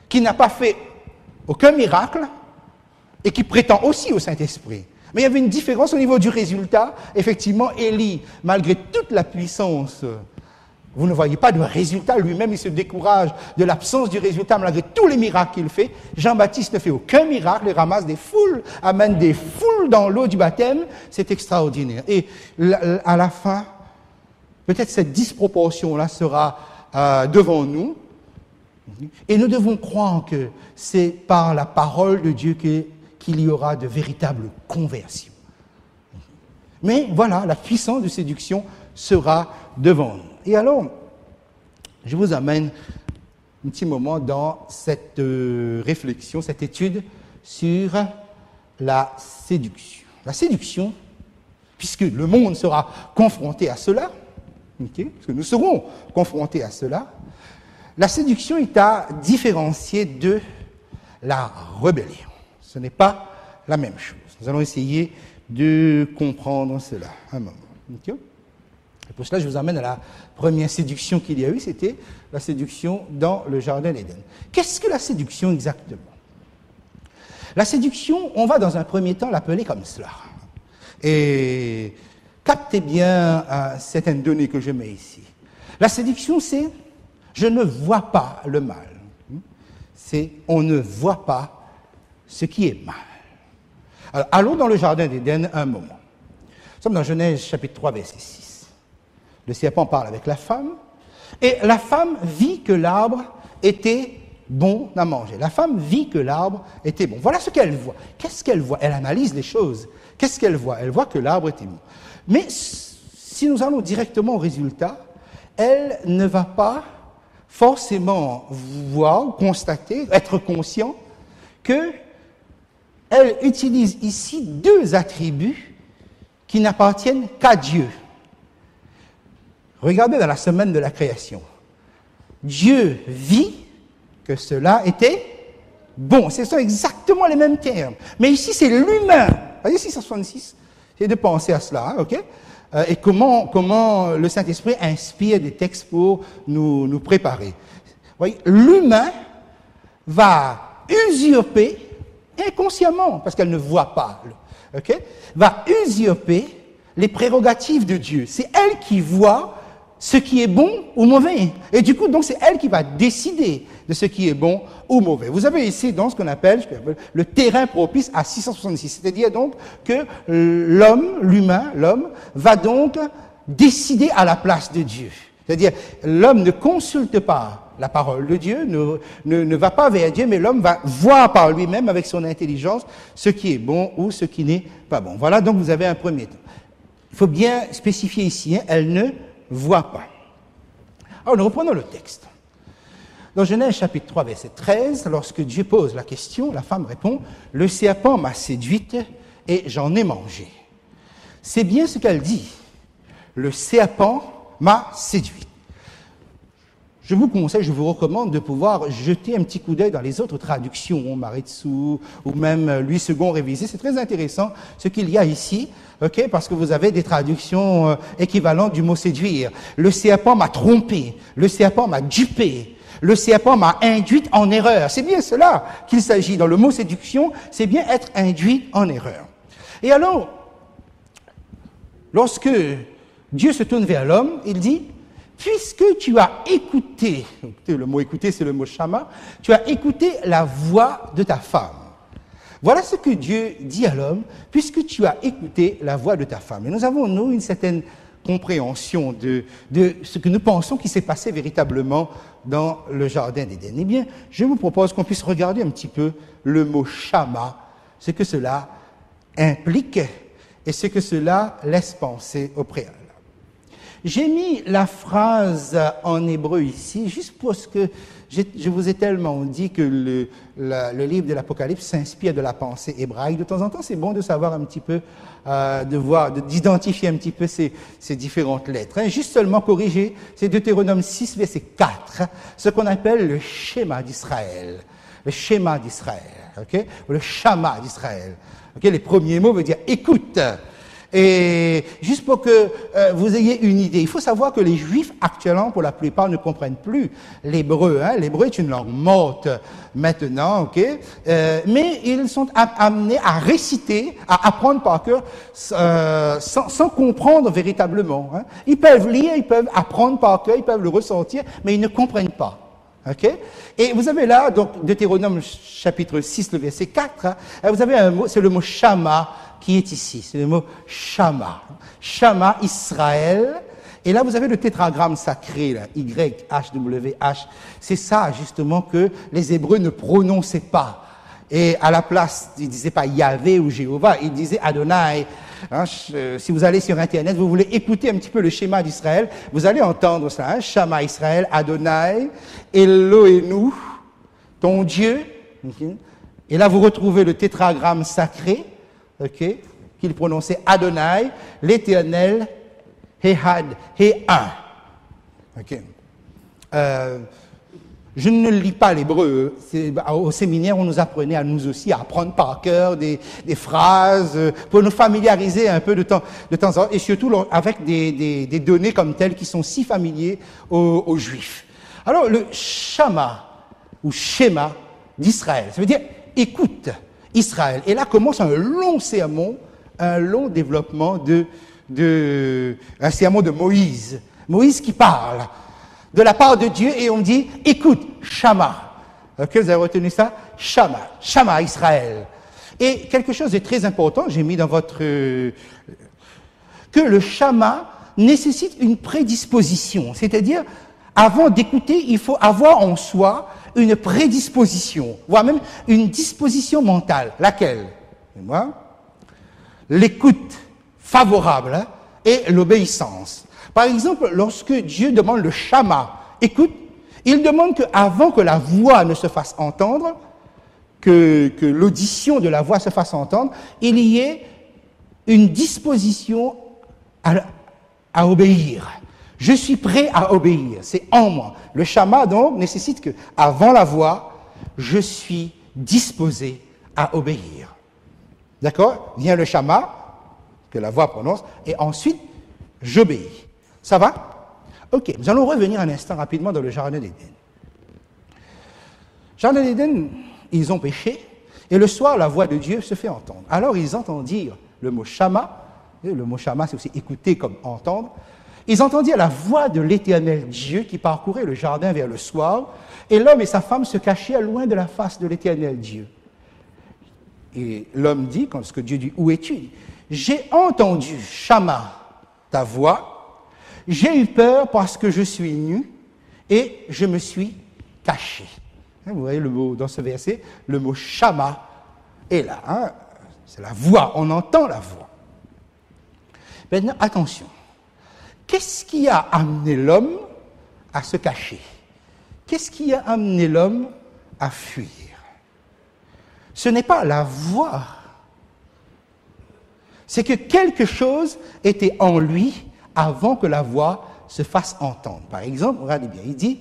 qui n'a pas fait aucun miracle et qui prétend aussi au Saint-Esprit. Mais il y avait une différence au niveau du résultat. Effectivement, Élie, malgré toute la puissance, vous ne voyez pas de résultat, lui-même il se décourage de l'absence du résultat malgré tous les miracles qu'il fait. Jean-Baptiste ne fait aucun miracle, il ramasse des foules, amène des foules dans l'eau du baptême, c'est extraordinaire. Et à la fin, peut-être cette disproportion-là sera devant nous, et nous devons croire que c'est par la parole de Dieu qu'il y aura de véritables conversions. Mais voilà, la puissance de séduction sera devant nous. Et alors, je vous amène un petit moment dans cette réflexion, cette étude sur la séduction. La séduction, puisque le monde sera confronté à cela, parce que nous serons confrontés à cela, la séduction est à différencier de la rébellion. Ce n'est pas la même chose. Nous allons essayer de comprendre cela un moment. Okay? Et pour cela, je vous amène à la première séduction qu'il y a eu, c'était la séduction dans le Jardin d'Éden. Qu'est-ce que la séduction exactement? La séduction, on va dans un premier temps l'appeler comme cela. Et captez bien certaines données que je mets ici. La séduction, c'est je ne vois pas le mal. C'est on ne voit pas ce qui est mal. Alors, allons dans le Jardin d'Éden un moment. Nous sommes dans Genèse chapitre 3, verset 6. Le serpent parle avec la femme, et la femme vit que l'arbre était bon à manger. La femme vit que l'arbre était bon. Voilà ce qu'elle voit. Qu'est-ce qu'elle voit? Elle analyse les choses. Qu'est-ce qu'elle voit? Elle voit que l'arbre était bon. Mais si nous allons directement au résultat, elle ne va pas forcément voir, constater, être conscient que elle utilise ici deux attributs qui n'appartiennent qu'à Dieu. Regardez dans la semaine de la création. Dieu vit que cela était bon. Ce sont exactement les mêmes termes. Mais ici, c'est l'humain. Voyez 666. J'ai de penser à cela, ok? Et comment le Saint-Esprit inspire des textes pour nous préparer. Voyez, l'humain va usurper inconsciemment, parce qu'elle ne voit pas, ok? Va usurper les prérogatives de Dieu. C'est elle qui voit ce qui est bon ou mauvais. Et du coup, donc, c'est elle qui va décider de ce qui est bon ou mauvais. Vous avez ici, donc, ce qu'on appelle le terrain propice à 666. C'est-à-dire, donc, que l'homme, va donc décider à la place de Dieu. C'est-à-dire, l'homme ne consulte pas la parole de Dieu, ne va pas vers Dieu, mais l'homme va voir par lui-même avec son intelligence ce qui est bon ou ce qui n'est pas bon. Voilà, donc vous avez un premier temps. Il faut bien spécifier ici, hein, elle ne voit pas. Alors, nous reprenons le texte. Dans Genèse chapitre 3, verset 13, lorsque Dieu pose la question, la femme répond, « Le serpent m'a séduite et j'en ai mangé. » C'est bien ce qu'elle dit. « Le serpent m'a séduite. » Je vous conseille, je vous recommande de pouvoir jeter un petit coup d'œil dans les autres traductions, Maritsu ou même Louis II révisé. C'est très intéressant ce qu'il y a ici, ok, parce que vous avez des traductions équivalentes du mot séduire. Le serpent m'a trompé, le serpent m'a dupé, le serpent m'a induite en erreur. C'est bien cela qu'il s'agit. Dans le mot séduction, c'est bien être induit en erreur. Et alors, lorsque Dieu se tourne vers l'homme, il dit, puisque tu as écouté, le mot écouter, c'est le mot shama, tu as écouté la voix de ta femme. Voilà ce que Dieu dit à l'homme, puisque tu as écouté la voix de ta femme. Et nous avons, nous, une certaine compréhension de ce que nous pensons qui s'est passé véritablement dans le jardin d'Éden. Eh bien, je vous propose qu'on puisse regarder un petit peu le mot shama, ce que cela implique et ce que cela laisse penser au préalable. J'ai mis la phrase en hébreu ici, juste parce que je vous ai tellement dit que le livre de l'Apocalypse s'inspire de la pensée hébraïque. De temps en temps, c'est bon de savoir un petit peu, d'identifier un petit peu ces différentes lettres. Hein. Juste seulement corriger, c'est Deutéronome 6, verset 4, ce qu'on appelle le schéma d'Israël. Le schéma d'Israël, ok? Ou le shama d'Israël. Okay? Les premiers mots veulent dire « écoute ». Et juste pour que vous ayez une idée, il faut savoir que les Juifs actuellement, pour la plupart, ne comprennent plus l'hébreu. Hein. L'hébreu est une langue morte maintenant, ok. Mais ils sont amenés à réciter, à apprendre par cœur, sans comprendre véritablement. Hein. Ils peuvent lire, ils peuvent apprendre par cœur, ils peuvent le ressentir, mais ils ne comprennent pas. Okay? Et vous avez là, donc, Deutéronome chapitre 6, le verset 4, hein, vous avez un mot, c'est le mot shama qui est ici, c'est le mot shama. Shama Israël. Et là, vous avez le tétragramme sacré, là, YHWH. C'est ça, justement, que les Hébreux ne prononçaient pas. Et à la place, ils ne disaient pas Yahvé ou Jéhovah, ils disaient Adonai. Hein, si vous allez sur Internet, vous voulez écouter un petit peu le schéma d'Israël, vous allez entendre ça, hein, Shama Israël, Adonai, Eloheinu, ton Dieu. Okay. Et là, vous retrouvez le tétragramme sacré, okay, qu'il prononçait Adonai, l'Éternel, Ehad, et un. Okay. Je ne lis pas l'hébreu. Au séminaire, on nous apprenait à nous aussi à apprendre par cœur des phrases pour nous familiariser un peu de temps en temps, et surtout avec des données comme telles qui sont si familiers aux Juifs. Alors, le shama, ou schéma d'Israël, ça veut dire écoute Israël. Et là commence un long sermon, un long développement un sermon de Moïse. Moïse qui parle de la part de Dieu, et on dit, écoute, Shama. Ok, vous avez retenu ça? Shama, Shama Israël. Et quelque chose de très important, j'ai mis dans votre... que le Shama nécessite une prédisposition. C'est-à-dire, avant d'écouter, il faut avoir en soi une prédisposition, voire même une disposition mentale. Laquelle? L'écoute favorable, hein, et l'obéissance. Par exemple, lorsque Dieu demande le shama, écoute, il demande qu'avant que la voix ne se fasse entendre, que l'audition de la voix se fasse entendre, il y ait une disposition à obéir. Je suis prêt à obéir, c'est en moi. Le shama, donc, nécessite que, avant la voix, je suis disposé à obéir. D'accord? Vient le shama, que la voix prononce, et ensuite, j'obéis. Ça va? Ok, nous allons revenir un instant rapidement dans le jardin d'Éden. Jardin d'Éden, ils ont péché, et le soir, la voix de Dieu se fait entendre. Alors, ils entendirent le mot shama, et le mot shama, c'est aussi écouter comme entendre. Ils entendirent la voix de l'Éternel Dieu qui parcourait le jardin vers le soir, et l'homme et sa femme se cachaient loin de la face de l'Éternel Dieu. Et l'homme dit, quand Dieu dit, où es-tu? J'ai entendu, shama, ta voix. J'ai eu peur parce que je suis nu et je me suis caché. Vous voyez le mot dans ce verset, le mot Shama est là. Hein? C'est la voix, on entend la voix. Maintenant, attention. Qu'est-ce qui a amené l'homme à se cacher? Qu'est-ce qui a amené l'homme à fuir? Ce n'est pas la voix. C'est que quelque chose était en lui avant que la voix se fasse entendre. Par exemple, regardez bien, il dit,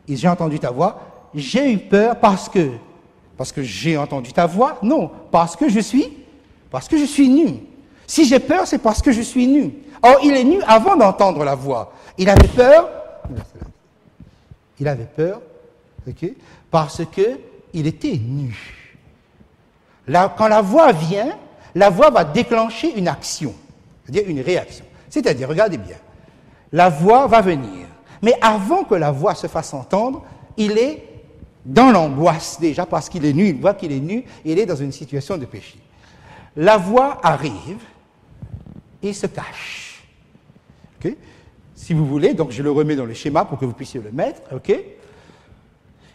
j'ai entendu ta voix, j'ai eu peur parce que j'ai entendu ta voix. Non, parce que je suis nu. Si j'ai peur, c'est parce que je suis nu. Or, il est nu avant d'entendre la voix. Il avait peur, okay, parce que il était nu. Là, quand la voix vient, la voix va déclencher une action, c'est-à-dire une réaction. C'est-à-dire, regardez bien, la voix va venir, mais avant que la voix se fasse entendre, il est dans l'angoisse déjà parce qu'il est nu, il voit qu'il est nu, et il est dans une situation de péché. La voix arrive et se cache. Okay? Si vous voulez, donc je le remets dans le schéma pour que vous puissiez le mettre. Okay?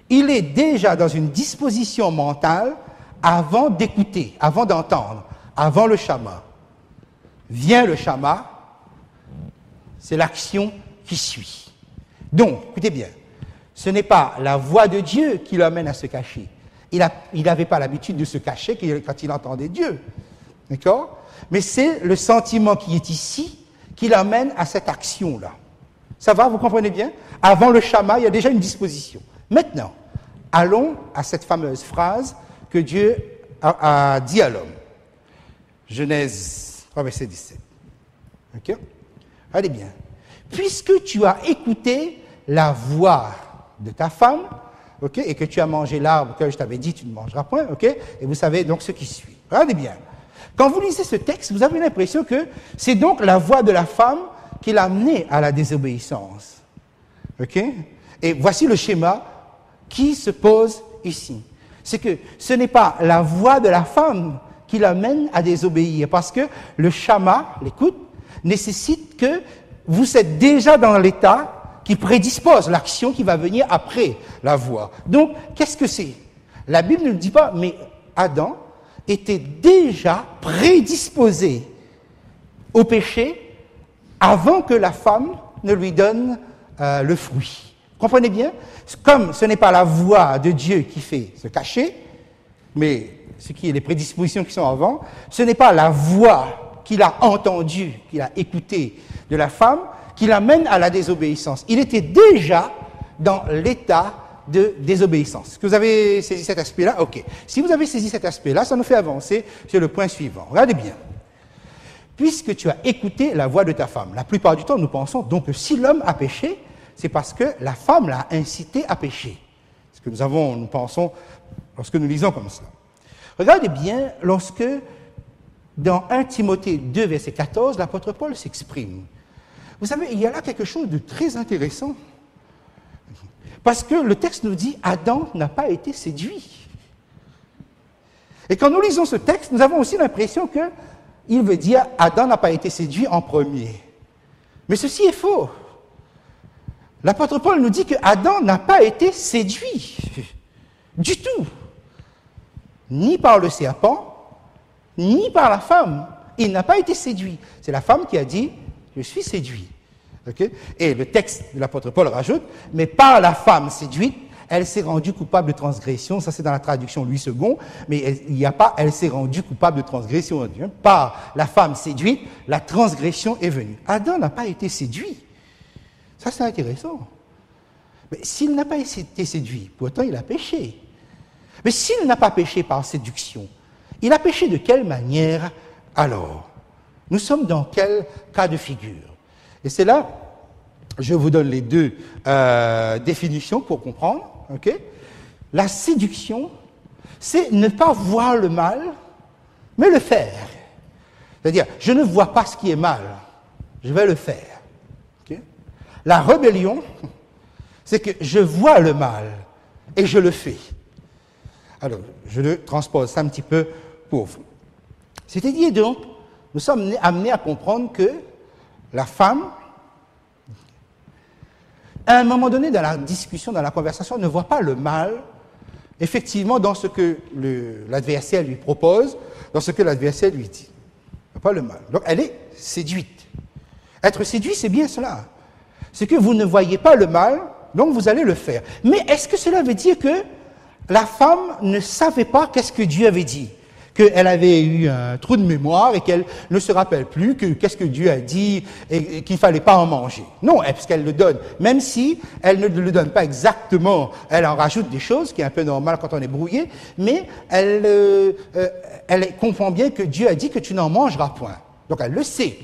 Il est déjà dans une disposition mentale avant d'écouter, avant d'entendre, avant le shama. Vient le shama, c'est l'action qui suit. Donc, écoutez bien, ce n'est pas la voix de Dieu qui l'amène à se cacher. Il n'avait pas l'habitude de se cacher quand il entendait Dieu. D'accord? Mais c'est le sentiment qui est ici qui l'amène à cette action-là. Ça va, vous comprenez bien? Avant le shama, il y a déjà une disposition. Maintenant, allons à cette fameuse phrase que Dieu a dit à l'homme. Genèse 3, verset 17. Ok? Allez bien. Puisque tu as écouté la voix de ta femme, ok, et que tu as mangé l'arbre que je t'avais dit, tu ne mangeras point, ok, et vous savez donc ce qui suit. Regardez bien. Quand vous lisez ce texte, vous avez l'impression que c'est donc la voix de la femme qui l'a amené à la désobéissance. Ok? Et voici le schéma qui se pose ici. C'est que ce n'est pas la voix de la femme qui l'amène à désobéir, parce que le shama, l'écoute, nécessite que vous êtes déjà dans l'état qui prédispose l'action qui va venir après la voix. Donc, qu'est-ce que c'est? La Bible ne le dit pas, mais Adam était déjà prédisposé au péché avant que la femme ne lui donne le fruit. Comprenez bien? Comme ce n'est pas la voix de Dieu qui fait se cacher, mais ce qui est les prédispositions qui sont avant, ce n'est pas la voix qu'il a entendue, qu'il a écoutée de la femme, qui l'amène à la désobéissance. Il était déjà dans l'état de désobéissance. Est-ce que vous avez saisi cet aspect-là? Ok. Si vous avez saisi cet aspect-là, ça nous fait avancer sur le point suivant. Regardez bien. Puisque tu as écouté la voix de ta femme, la plupart du temps, nous pensons donc que si l'homme a péché, c'est parce que la femme l'a incité à pécher. Ce que nous pensons lorsque nous lisons comme ça. Regardez bien lorsque, dans 1 Timothée 2, verset 14, l'apôtre Paul s'exprime. Vous savez, il y a là quelque chose de très intéressant. Parce que le texte nous dit, Adam n'a pas été séduit. Et quand nous lisons ce texte, nous avons aussi l'impression qu'il veut dire, Adam n'a pas été séduit en premier. Mais ceci est faux. L'apôtre Paul nous dit que Adam n'a pas été séduit du tout. Ni par le serpent, ni par la femme. Il n'a pas été séduit. C'est la femme qui a dit, je suis séduit. Okay? Et le texte de l'apôtre Paul rajoute, mais par la femme séduite, elle s'est rendue coupable de transgression. Ça, c'est dans la traduction Louis II, mais il n'y a pas, elle s'est rendue coupable de transgression. Par la femme séduite, la transgression est venue. Adam n'a pas été séduit. Ça, c'est intéressant. Mais s'il n'a pas été séduit, pourtant il a péché. Mais s'il n'a pas péché par séduction, il a péché de quelle manière alors? Nous sommes dans quel cas de figure? Et c'est là, je vous donne les deux définitions pour comprendre. Okay? La séduction, c'est ne pas voir le mal, mais le faire. C'est-à-dire, je ne vois pas ce qui est mal, je vais le faire. Okay? La rébellion, c'est que je vois le mal et je le fais. Alors, je le transpose ça un petit peu pour vous. C'est-à-dire donc, nous sommes amenés à comprendre que la femme, à un moment donné, dans la discussion, dans la conversation, elle ne voit pas le mal, effectivement, dans ce que l'adversaire lui propose, dans ce que l'adversaire lui dit. Elle ne voit pas le mal. Donc, elle est séduite. Être séduit, c'est bien cela. C'est que vous ne voyez pas le mal, donc vous allez le faire. Mais est-ce que cela veut dire que la femme ne savait pas qu'est-ce que Dieu avait dit? Qu'elle avait eu un trou de mémoire et qu'elle ne se rappelle plus qu'est-ce que Dieu a dit et qu'il ne fallait pas en manger. Non, parce qu'elle le donne. Même si elle ne le donne pas exactement, elle en rajoute des choses, qui est un peu normal quand on est brouillé, mais elle comprend bien que Dieu a dit que tu n'en mangeras point. Donc elle le sait.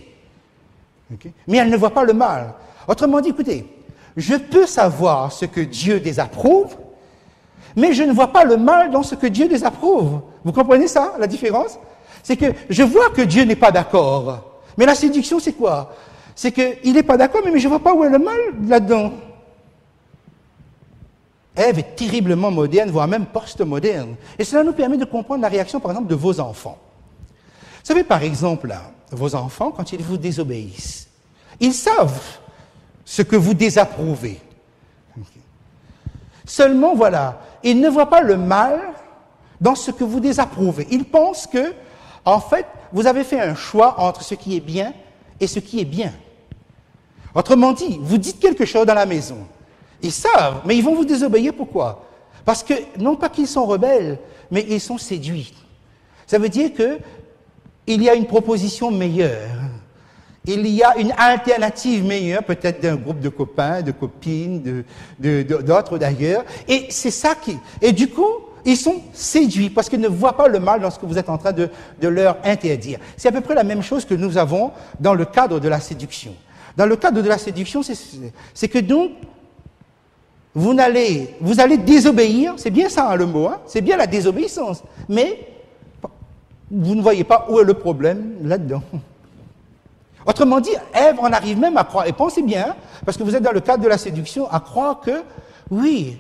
Okay? Mais elle ne voit pas le mal. Autrement dit, écoutez, je peux savoir ce que Dieu désapprouve, mais je ne vois pas le mal dans ce que Dieu désapprouve. Vous comprenez ça, la différence? C'est que je vois que Dieu n'est pas d'accord. Mais la séduction, c'est quoi? C'est qu'il n'est pas d'accord, mais je ne vois pas où est le mal là-dedans. Ève est terriblement moderne, voire même post-moderne. Et cela nous permet de comprendre la réaction, par exemple, de vos enfants. Vous savez, par exemple, là, vos enfants, quand ils vous désobéissent, ils savent ce que vous désapprouvez. Seulement, voilà, ils ne voient pas le mal dans ce que vous désapprouvez. Ils pensent que, en fait, vous avez fait un choix entre ce qui est bien et ce qui est bien. Autrement dit, vous dites quelque chose dans la maison. Ils savent, mais ils vont vous désobéir. Pourquoi? Parce que, non pas qu'ils sont rebelles, mais ils sont séduits. Ça veut dire que il y a une proposition meilleure. Il y a une alternative meilleure, peut-être d'un groupe de copains, de copines, d'autres d'ailleurs. Et c'est ça qui... Et du coup, ils sont séduits parce qu'ils ne voient pas le mal dans ce que vous êtes en train de leur interdire. C'est à peu près la même chose que nous avons dans le cadre de la séduction. Dans le cadre de la séduction, c'est que donc, vous allez désobéir, c'est bien ça hein, le mot, hein, c'est bien la désobéissance, mais vous ne voyez pas où est le problème là-dedans. Autrement dit, Ève en arrive même à croire, et pensez bien, parce que vous êtes dans le cadre de la séduction, à croire que, oui,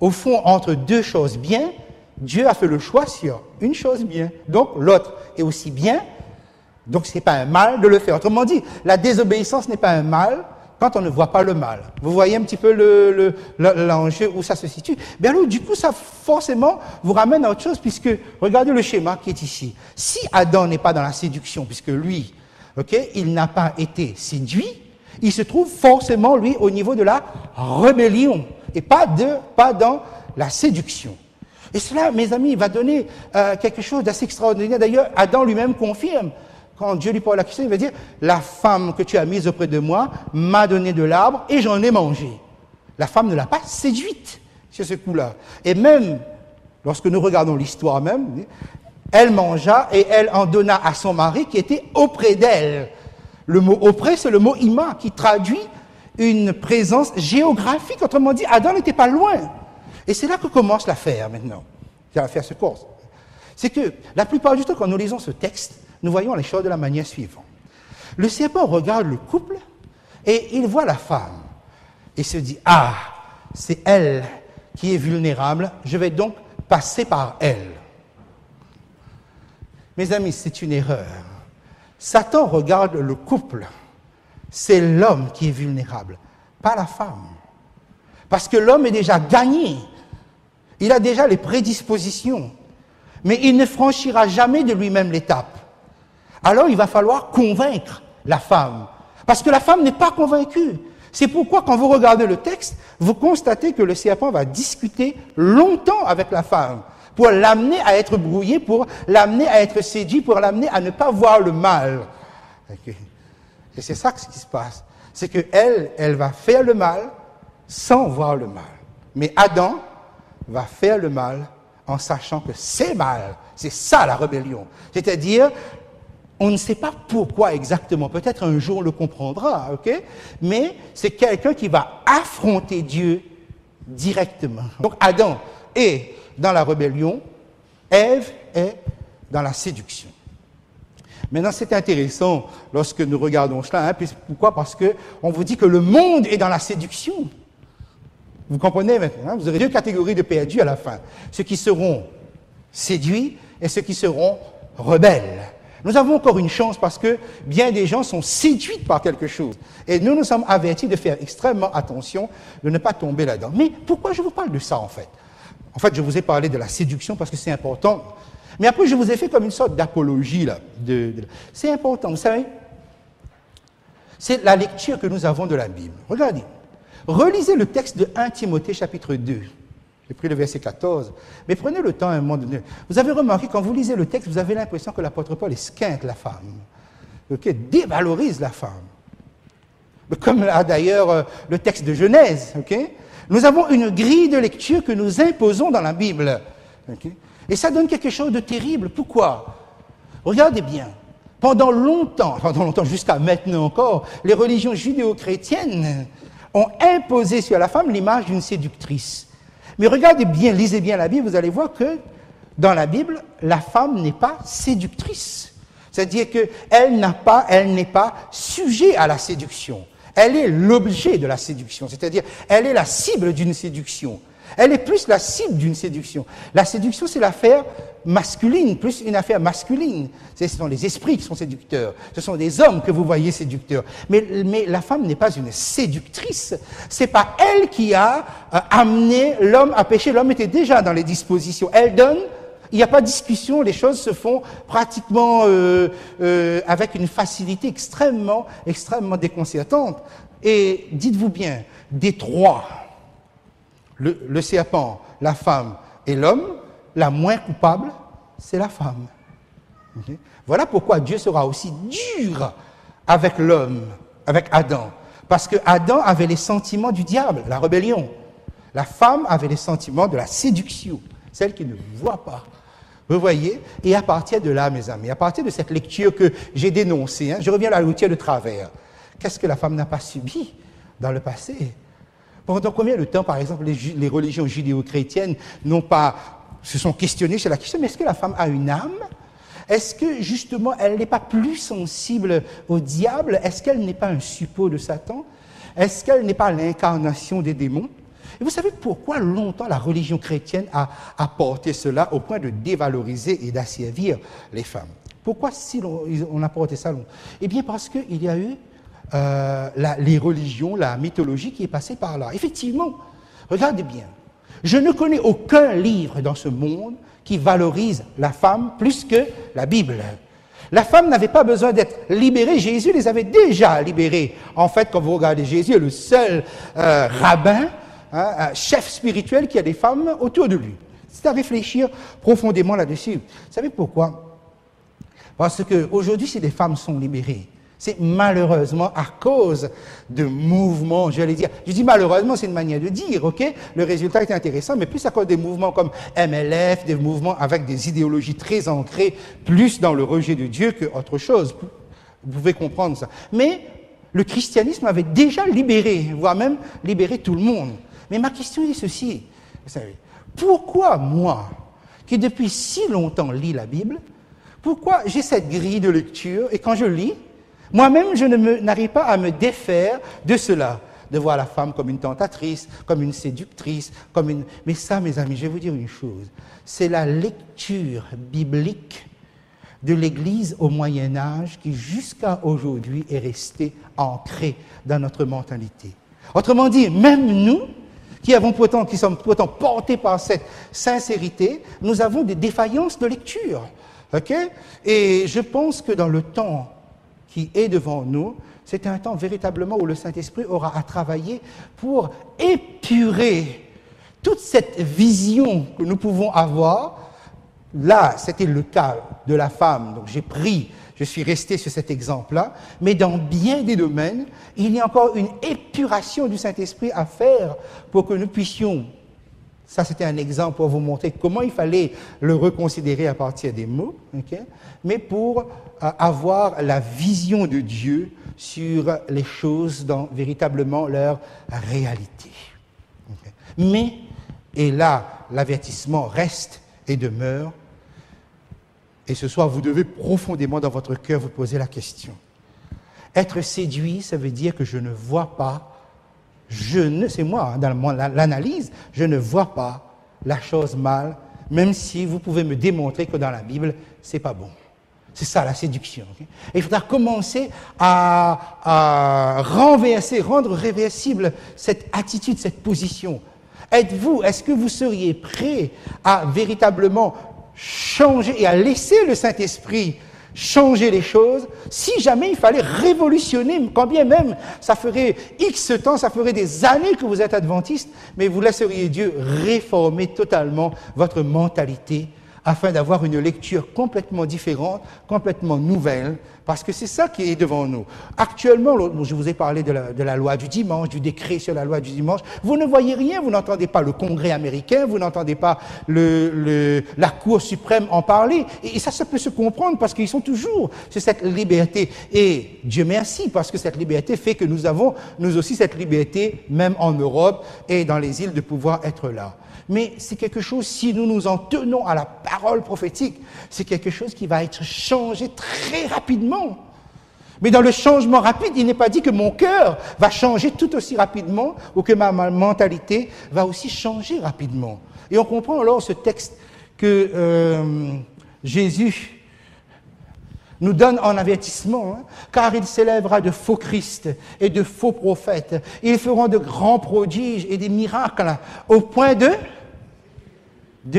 au fond, entre deux choses bien, Dieu a fait le choix sur une chose bien. Donc, l'autre est aussi bien, donc ce n'est pas un mal de le faire. Autrement dit, la désobéissance n'est pas un mal quand on ne voit pas le mal. Vous voyez un petit peu l'enjeu où ça se situe. Bien alors, du coup, ça forcément vous ramène à autre chose, puisque, regardez le schéma qui est ici. Si Adam n'est pas dans la séduction, puisque lui, il n'a pas été séduit, il se trouve forcément, lui, au niveau de la rébellion, et pas dans la séduction. Et cela, mes amis, va donner quelque chose d'assez extraordinaire. D'ailleurs, Adam lui-même confirme, quand Dieu lui pose la question, il va dire, la femme que tu as mise auprès de moi m'a donné de l'arbre et j'en ai mangé. La femme ne l'a pas séduite sur ce coup-là. Et même, lorsque nous regardons l'histoire même, elle mangea et elle en donna à son mari qui était auprès d'elle. Le mot auprès, c'est le mot ima qui traduit une présence géographique. Autrement dit, Adam n'était pas loin. Et c'est là que commence l'affaire maintenant. L'affaire se course. C'est que la plupart du temps, quand nous lisons ce texte, nous voyons les choses de la manière suivante. Le serpent regarde le couple et il voit la femme. Et se dit, ah, c'est elle qui est vulnérable, je vais donc passer par elle. Mes amis, c'est une erreur. Satan regarde le couple. C'est l'homme qui est vulnérable, pas la femme. Parce que l'homme est déjà gagné. Il a déjà les prédispositions. Mais il ne franchira jamais de lui-même l'étape. Alors il va falloir convaincre la femme. Parce que la femme n'est pas convaincue. C'est pourquoi quand vous regardez le texte, vous constatez que le serpent va discuter longtemps avec la femme. Pour l'amener à être brouillé, pour l'amener à être séduit, pour l'amener à ne pas voir le mal. Et c'est ça ce qui se passe. C'est qu'elle, elle va faire le mal sans voir le mal. Mais Adam va faire le mal en sachant que c'est mal. C'est ça la rébellion. C'est-à-dire, on ne sait pas pourquoi exactement. Peut-être un jour on le comprendra, ok? Mais c'est quelqu'un qui va affronter Dieu directement. Donc Adam est dans la rébellion, Ève est dans la séduction. Maintenant, c'est intéressant lorsque nous regardons cela. Hein, pourquoi? Parce qu'on vous dit que le monde est dans la séduction. Vous comprenez maintenant? Hein? Vous aurez deux catégories de perdus à la fin. Ceux qui seront séduits et ceux qui seront rebelles. Nous avons encore une chance parce que bien des gens sont séduits par quelque chose. Et nous sommes avertis de faire extrêmement attention, de ne pas tomber là-dedans. Mais pourquoi je vous parle de ça en fait? En fait, je vous ai parlé de la séduction parce que c'est important. Mais après, je vous ai fait comme une sorte d'apologie là. C'est important, vous savez. C'est la lecture que nous avons de la Bible. Regardez. Relisez le texte de 1 Timothée chapitre 2. J'ai pris le verset 14. Mais prenez le temps à un moment donné. Vous avez remarqué, quand vous lisez le texte, vous avez l'impression que l'apôtre Paul esquinte la femme. Dévalorise la femme. Comme a d'ailleurs le texte de Genèse. Nous avons une grille de lecture que nous imposons dans la Bible. Et ça donne quelque chose de terrible. Pourquoi? Regardez bien. Pendant longtemps, jusqu'à maintenant encore, les religions judéo-chrétiennes ont imposé sur la femme l'image d'une séductrice. Mais regardez bien, lisez bien la Bible, vous allez voir que dans la Bible, la femme n'est pas séductrice. C'est-à-dire qu'elle n'est pas sujet à la séduction. Elle est l'objet de la séduction, c'est-à-dire elle est la cible d'une séduction. Elle est plus la cible d'une séduction. La séduction, c'est l'affaire masculine, plus une affaire masculine. Ce sont les esprits qui sont séducteurs. Ce sont des hommes que vous voyez séducteurs. Mais la femme n'est pas une séductrice. C'est pas elle qui a amené l'homme à pécher. L'homme était déjà dans les dispositions. Elle donne. Il n'y a pas de discussion. Les choses se font pratiquement avec une facilité extrêmement déconcertante. Et dites-vous bien, des trois, le serpent, la femme et l'homme, la moins coupable, c'est la femme. Voilà pourquoi Dieu sera aussi dur avec l'homme, avec Adam. Parce que Adam avait les sentiments du diable, la rébellion. La femme avait les sentiments de la séduction, celle qui ne voit pas. Vous voyez? Et à partir de là, mes amis, à partir de cette lecture que j'ai dénoncée, je reviens à la lecture de travers. Qu'est-ce que la femme n'a pas subi dans le passé? Pendant combien de temps, par exemple, les religions judéo-chrétiennes se sont questionnées sur la question, mais est-ce que la femme a une âme? Est-ce que, justement, elle n'est pas plus sensible au diable? Est-ce qu'elle n'est pas un suppôt de Satan? Est-ce qu'elle n'est pas l'incarnation des démons? Et vous savez pourquoi longtemps la religion chrétienne a porté cela au point de dévaloriser et d'asservir les femmes? Pourquoi on a porté ça longtemps? Eh bien, parce qu'il y a eu les religions, la mythologie qui est passée par là. Effectivement, regardez bien, je ne connais aucun livre dans ce monde qui valorise la femme plus que la Bible. La femme n'avait pas besoin d'être libérée, Jésus les avait déjà libérées. En fait, quand vous regardez, Jésus est le seul rabbin, chef spirituel qui a des femmes autour de lui. C'est à réfléchir profondément là-dessus. Vous savez pourquoi? Parce qu'aujourd'hui, si les femmes sont libérées, c'est malheureusement à cause de mouvements, j'allais dire. Je dis malheureusement, c'est une manière de dire, ok? Le résultat est intéressant, mais plus à cause des mouvements comme MLF, des mouvements avec des idéologies très ancrées, plus dans le rejet de Dieu qu'autre chose. Vous pouvez comprendre ça. Mais le christianisme avait déjà libéré, voire même libéré tout le monde. Mais ma question est ceci, vous savez, pourquoi moi, qui depuis si longtemps lis la Bible, pourquoi j'ai cette grille de lecture et quand je lis, moi-même, je n'arrive pas à me défaire de cela, de voir la femme comme une tentatrice, comme une séductrice, Mais ça, mes amis, je vais vous dire une chose, c'est la lecture biblique de l'Église au Moyen-Âge qui, jusqu'à aujourd'hui, est restée ancrée dans notre mentalité. Autrement dit, même nous, qui sommes pourtant portés par cette sincérité, nous avons des défaillances de lecture. Et je pense que dans le temps qui est devant nous, c'est un temps véritablement où le Saint-Esprit aura à travailler pour épurer toute cette vision que nous pouvons avoir. Là, c'était le cas de la femme, donc je suis resté sur cet exemple-là, mais dans bien des domaines, il y a encore une épuration du Saint-Esprit à faire pour que nous puissions, ça c'était un exemple pour vous montrer comment il fallait le reconsidérer à partir des mots, mais pour avoir la vision de Dieu sur les choses dans véritablement leur réalité. Mais, et là, l'avertissement reste et demeure, et ce soir, vous devez profondément dans votre cœur vous poser la question. Être séduit, ça veut dire que je ne vois pas, c'est moi, dans l'analyse, je ne vois pas la chose mal, même si vous pouvez me démontrer que dans la Bible, c'est pas bon. C'est ça la séduction. Okay? Et il faudra commencer à renverser, rendre réversible cette attitude, cette position. Est-ce que vous seriez prêt à véritablement changer et à laisser le Saint-Esprit changer les choses, si jamais il fallait révolutionner, quand bien même ça ferait X temps, ça ferait des années que vous êtes adventiste, mais vous laisseriez Dieu réformer totalement votre mentalité afin d'avoir une lecture complètement différente, complètement nouvelle, parce que c'est ça qui est devant nous. Actuellement, je vous ai parlé de la loi du dimanche, du décret sur la loi du dimanche. Vous ne voyez rien, vous n'entendez pas le Congrès américain, vous n'entendez pas la Cour suprême en parler. Et ça peut se comprendre parce qu'ils sont toujours sur cette liberté. Et Dieu merci, parce que cette liberté fait que nous avons, nous aussi, cette liberté, même en Europe et dans les îles, de pouvoir être là. Mais c'est quelque chose, si nous nous en tenons à la parole prophétique, c'est quelque chose qui va être changé très rapidement. Mais dans le changement rapide, il n'est pas dit que mon cœur va changer tout aussi rapidement ou que ma mentalité va aussi changer rapidement. Et on comprend alors ce texte que Jésus nous donne en avertissement, car il s'élèvera de faux Christ et de faux prophètes. Ils feront de grands prodiges et des miracles au point de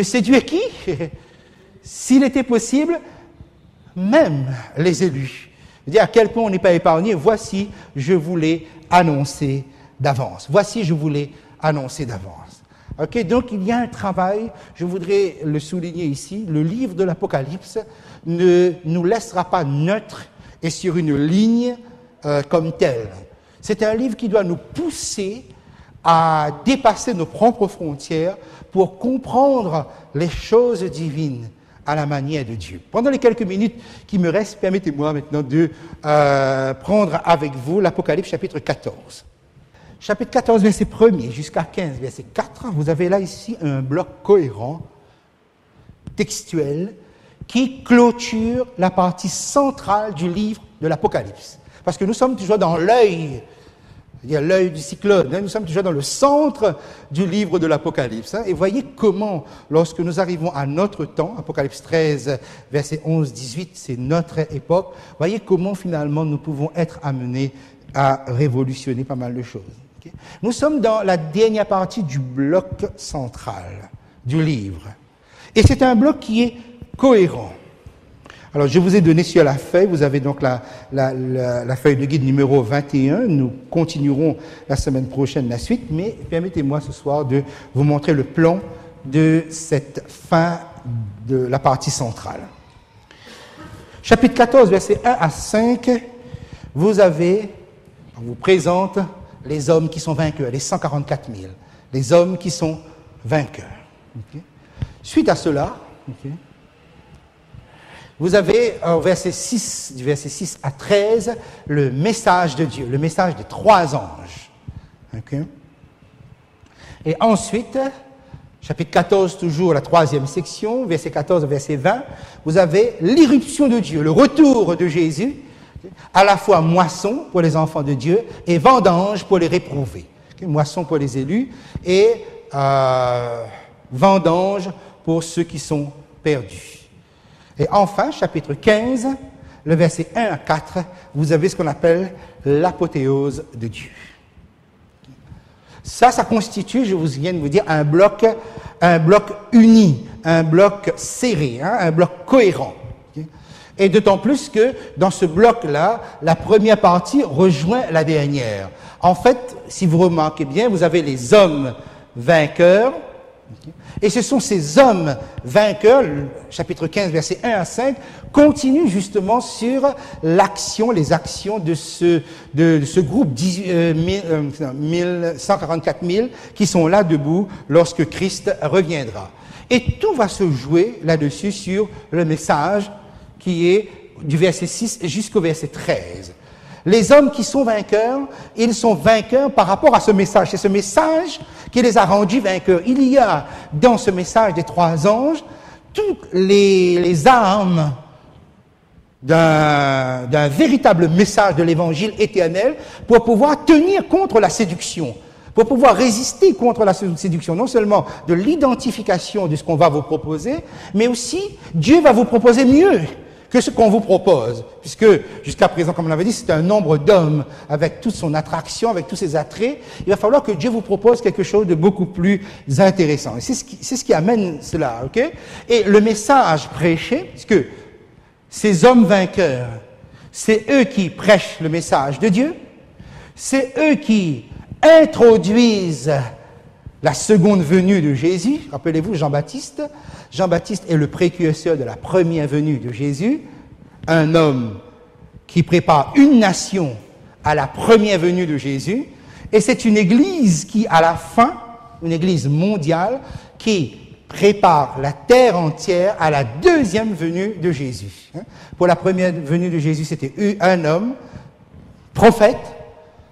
séduire qui? S'il était possible, même les élus. C'est-à-dire à quel point on n'est pas épargné. Voici, je vous l'ai annoncé d'avance. Voici, je vous l'ai annoncé d'avance. Ok, donc il y a un travail, je voudrais le souligner ici, le livre de l'Apocalypse ne nous laissera pas neutres et sur une ligne comme telle. C'est un livre qui doit nous pousser à dépasser nos propres frontières pour comprendre les choses divines à la manière de Dieu. Pendant les quelques minutes qui me restent, permettez-moi maintenant de prendre avec vous l'Apocalypse chapitre 14. Chapitre 14, verset 1er jusqu'à 15, verset 4, vous avez là ici un bloc cohérent, textuel, qui clôture la partie centrale du livre de l'Apocalypse. Parce que nous sommes toujours dans l'œil, c'est-à-dire l'œil du cyclone, nous sommes toujours dans le centre du livre de l'Apocalypse. Et voyez comment, lorsque nous arrivons à notre temps, Apocalypse 13, verset 11-18, c'est notre époque, voyez comment finalement nous pouvons être amenés à révolutionner pas mal de choses. Okay? Nous sommes dans la dernière partie du bloc central du livre. Et c'est un bloc qui est cohérent. Alors, je vous ai donné sur la feuille, vous avez donc la feuille de guide numéro 21. Nous continuerons la semaine prochaine la suite, mais permettez-moi ce soir de vous montrer le plan de cette fin de la partie centrale. Chapitre 14, versets 1 à 5, on vous présente les hommes qui sont vainqueurs, les 144 000, les hommes qui sont vainqueurs. Okay. Suite à cela, vous avez au verset 6, du verset 6 à 13, le message de Dieu, le message des 3 anges. Okay. Et ensuite, chapitre 14, toujours la 3e section, verset 14 au verset 20, vous avez l'irruption de Dieu, le retour de Jésus, à la fois moisson pour les enfants de Dieu et vendange pour les réprouvés. Okay. Moisson pour les élus et vendange pour ceux qui sont perdus. Et enfin, chapitre 15, le verset 1 à 4, vous avez ce qu'on appelle l'apothéose de Dieu. Ça constitue, je vous viens de vous dire, un bloc uni, un bloc serré, un bloc cohérent. Et d'autant plus que dans ce bloc-là, la première partie rejoint la dernière. En fait, si vous remarquez bien, vous avez les hommes vainqueurs, et ce sont ces hommes vainqueurs, chapitre 15, versets 1 à 5, continuent justement sur les actions de ce groupe 144 000 qui sont là debout lorsque Christ reviendra. Et tout va se jouer là-dessus sur le message qui est du verset 6 jusqu'au verset 13. Les hommes qui sont vainqueurs, ils sont vainqueurs par rapport à ce message. C'est ce message qui les a rendus vainqueurs. Il y a dans ce message des 3 anges toutes les armes d'un véritable message de l'évangile éternel pour pouvoir tenir contre la séduction, pour pouvoir résister contre la séduction, non seulement de l'identification de ce qu'on va vous proposer, mais aussi Dieu va vous proposer mieux. que ce qu'on vous propose, puisque jusqu'à présent, comme on l'avait dit, c'est un nombre d'hommes avec toute son attraction, avec tous ses attraits. Il va falloir que Dieu vous propose quelque chose de beaucoup plus intéressant. Et c'est ce qui amène cela, ok? Et le message prêché, puisque ces hommes vainqueurs, c'est eux qui prêchent le message de Dieu, c'est eux qui introduisent la seconde venue de Jésus. Rappelez-vous Jean-Baptiste. Jean-Baptiste est le précurseur de la première venue de Jésus, un homme qui prépare une nation à la première venue de Jésus, et c'est une église qui, à la fin, une église mondiale, qui prépare la terre entière à la deuxième venue de Jésus. Pour la première venue de Jésus, c'était un homme, prophète.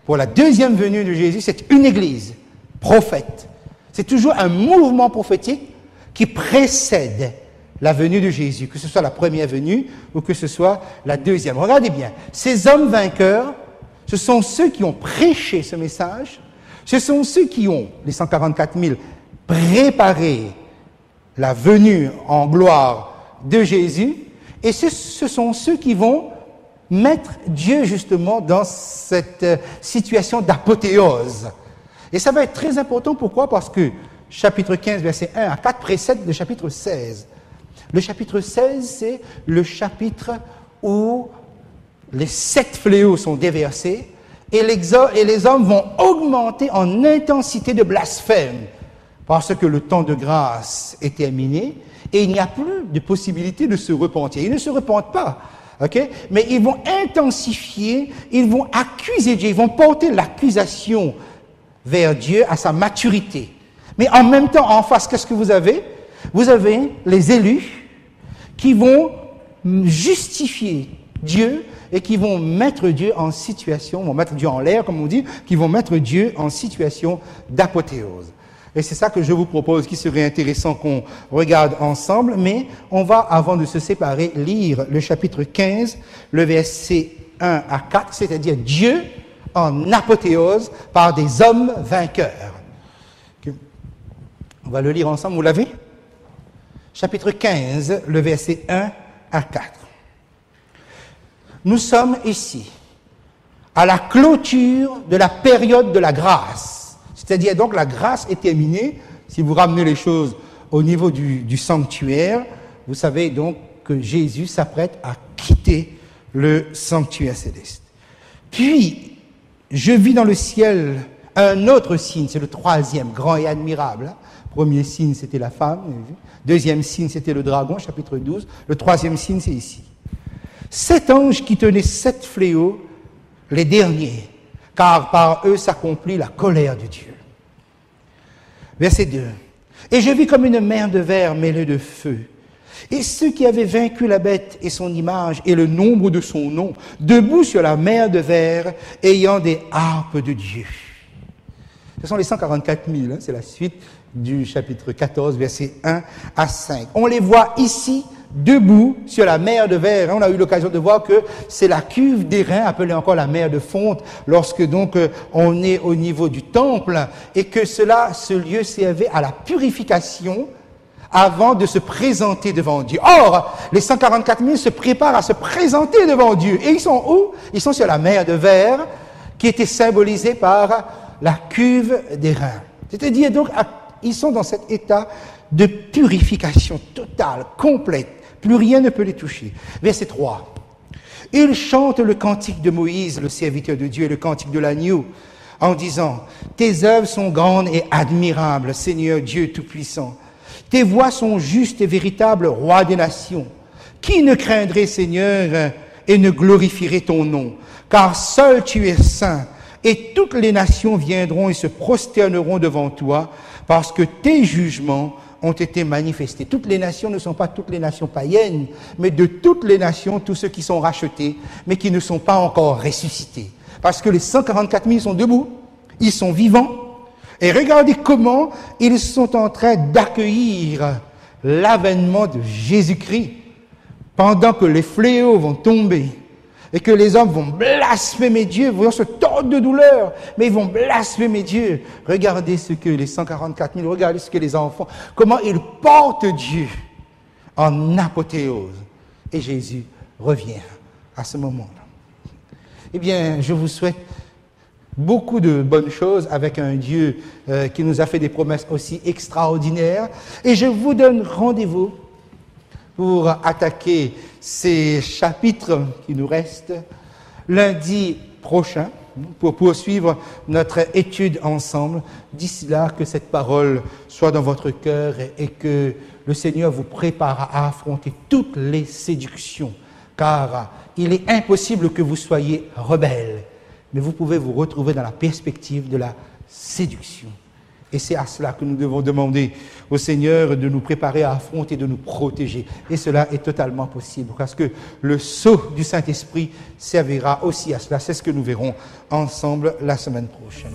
Pour la deuxième venue de Jésus, c'est une église, prophète. C'est toujours un mouvement prophétique qui précède la venue de Jésus, que ce soit la première venue ou que ce soit la deuxième. Regardez bien, ces hommes vainqueurs, ce sont ceux qui ont prêché ce message, ce sont ceux qui ont, les 144 000, préparé la venue en gloire de Jésus, et ce sont ceux qui vont mettre Dieu justement dans cette situation d'apothéose. Et ça va être très important, pourquoi? Parce que chapitre 15, verset 1 à 4 précède le chapitre 16. Le chapitre 16, c'est le chapitre où les 7 fléaux sont déversés et les hommes vont augmenter en intensité de blasphème parce que le temps de grâce est terminé et il n'y a plus de possibilité de se repentir. Ils ne se repentent pas, ok? Mais ils vont intensifier, ils vont accuser Dieu, ils vont porter l'accusation vers Dieu à sa maturité. Mais en même temps, en face, qu'est-ce que vous avez? Vous avez les élus qui vont justifier Dieu et qui vont mettre Dieu en situation, vont mettre Dieu en l'air, comme on dit, qui vont mettre Dieu en situation d'apothéose. Et c'est ça que je vous propose, qui serait intéressant qu'on regarde ensemble, mais on va, avant de se séparer, lire le chapitre 15, le verset 1 à 4, c'est-à-dire Dieu en apothéose par des hommes vainqueurs. On va le lire ensemble, vous l'avez? Chapitre 15, le verset 1 à 4. Nous sommes ici, à la clôture de la période de la grâce. C'est-à-dire, donc, la grâce est terminée. Si vous ramenez les choses au niveau du sanctuaire, vous savez donc que Jésus s'apprête à quitter le sanctuaire céleste. Puis, je vis dans le ciel un autre signe, c'est le troisième, grand et admirable. Premier signe, c'était la femme. Deuxième signe, c'était le dragon, chapitre 12. Le troisième signe, c'est ici. 7 anges qui tenaient 7 fléaux, les derniers, car par eux s'accomplit la colère de Dieu. Verset 2. Et je vis comme une mer de verre mêlée de feu. Et ceux qui avaient vaincu la bête et son image et le nombre de son nom, debout sur la mer de verre, ayant des harpes de Dieu. Ce sont les 144 000, c'est la suite du chapitre 14, versets 1 à 5. On les voit ici, debout sur la mer de verre. On a eu l'occasion de voir que c'est la cuve d'airain, appelée encore la mer de fonte, lorsque donc on est au niveau du temple, et que ce lieu servait à la purification avant de se présenter devant Dieu. Or, les 144 000 se préparent à se présenter devant Dieu. Et ils sont où? Ils sont sur la mer de verre, qui était symbolisée par la cuve d'airain. C'est-à-dire donc, ils sont dans cet état de purification totale, complète. Plus rien ne peut les toucher. Verset 3. Ils chantent le cantique de Moïse, le serviteur de Dieu, et le cantique de l'agneau, en disant, « Tes œuvres sont grandes et admirables, Seigneur Dieu Tout-Puissant. Tes voies sont justes et véritables, Roi des nations. Qui ne craindrait, Seigneur, et ne glorifierait ton nom? Car seul tu es saint, et toutes les nations viendront et se prosterneront devant toi, parce que tes jugements ont été manifestés. » Toutes les nations ne sont pas toutes les nations païennes, mais de toutes les nations, tous ceux qui sont rachetés, mais qui ne sont pas encore ressuscités. Parce que les 144 000 sont debout, ils sont vivants, et regardez comment ils sont en train d'accueillir l'avènement de Jésus-Christ, pendant que les fléaux vont tomber, et que les hommes vont blasphémer Dieu, vont se tordre de douleur, mais ils vont blasphémer Dieu. Regardez ce que les 144 000, regardez ce que les enfants, comment ils portent Dieu en apothéose. Et Jésus revient à ce moment-là. Eh bien, je vous souhaite beaucoup de bonnes choses avec un Dieu qui nous a fait des promesses aussi extraordinaires. Et je vous donne rendez-vous pour attaquer ces chapitres qui nous restent lundi prochain, pour poursuivre notre étude ensemble. D'ici là, que cette parole soit dans votre cœur et que le Seigneur vous prépare à affronter toutes les séductions, car il est impossible que vous soyez rebelles, mais vous pouvez vous retrouver dans la perspective de la séduction. Et c'est à cela que nous devons demander au Seigneur de nous préparer à affronter, de nous protéger. Et cela est totalement possible, parce que le sceau du Saint-Esprit servira aussi à cela. C'est ce que nous verrons ensemble la semaine prochaine.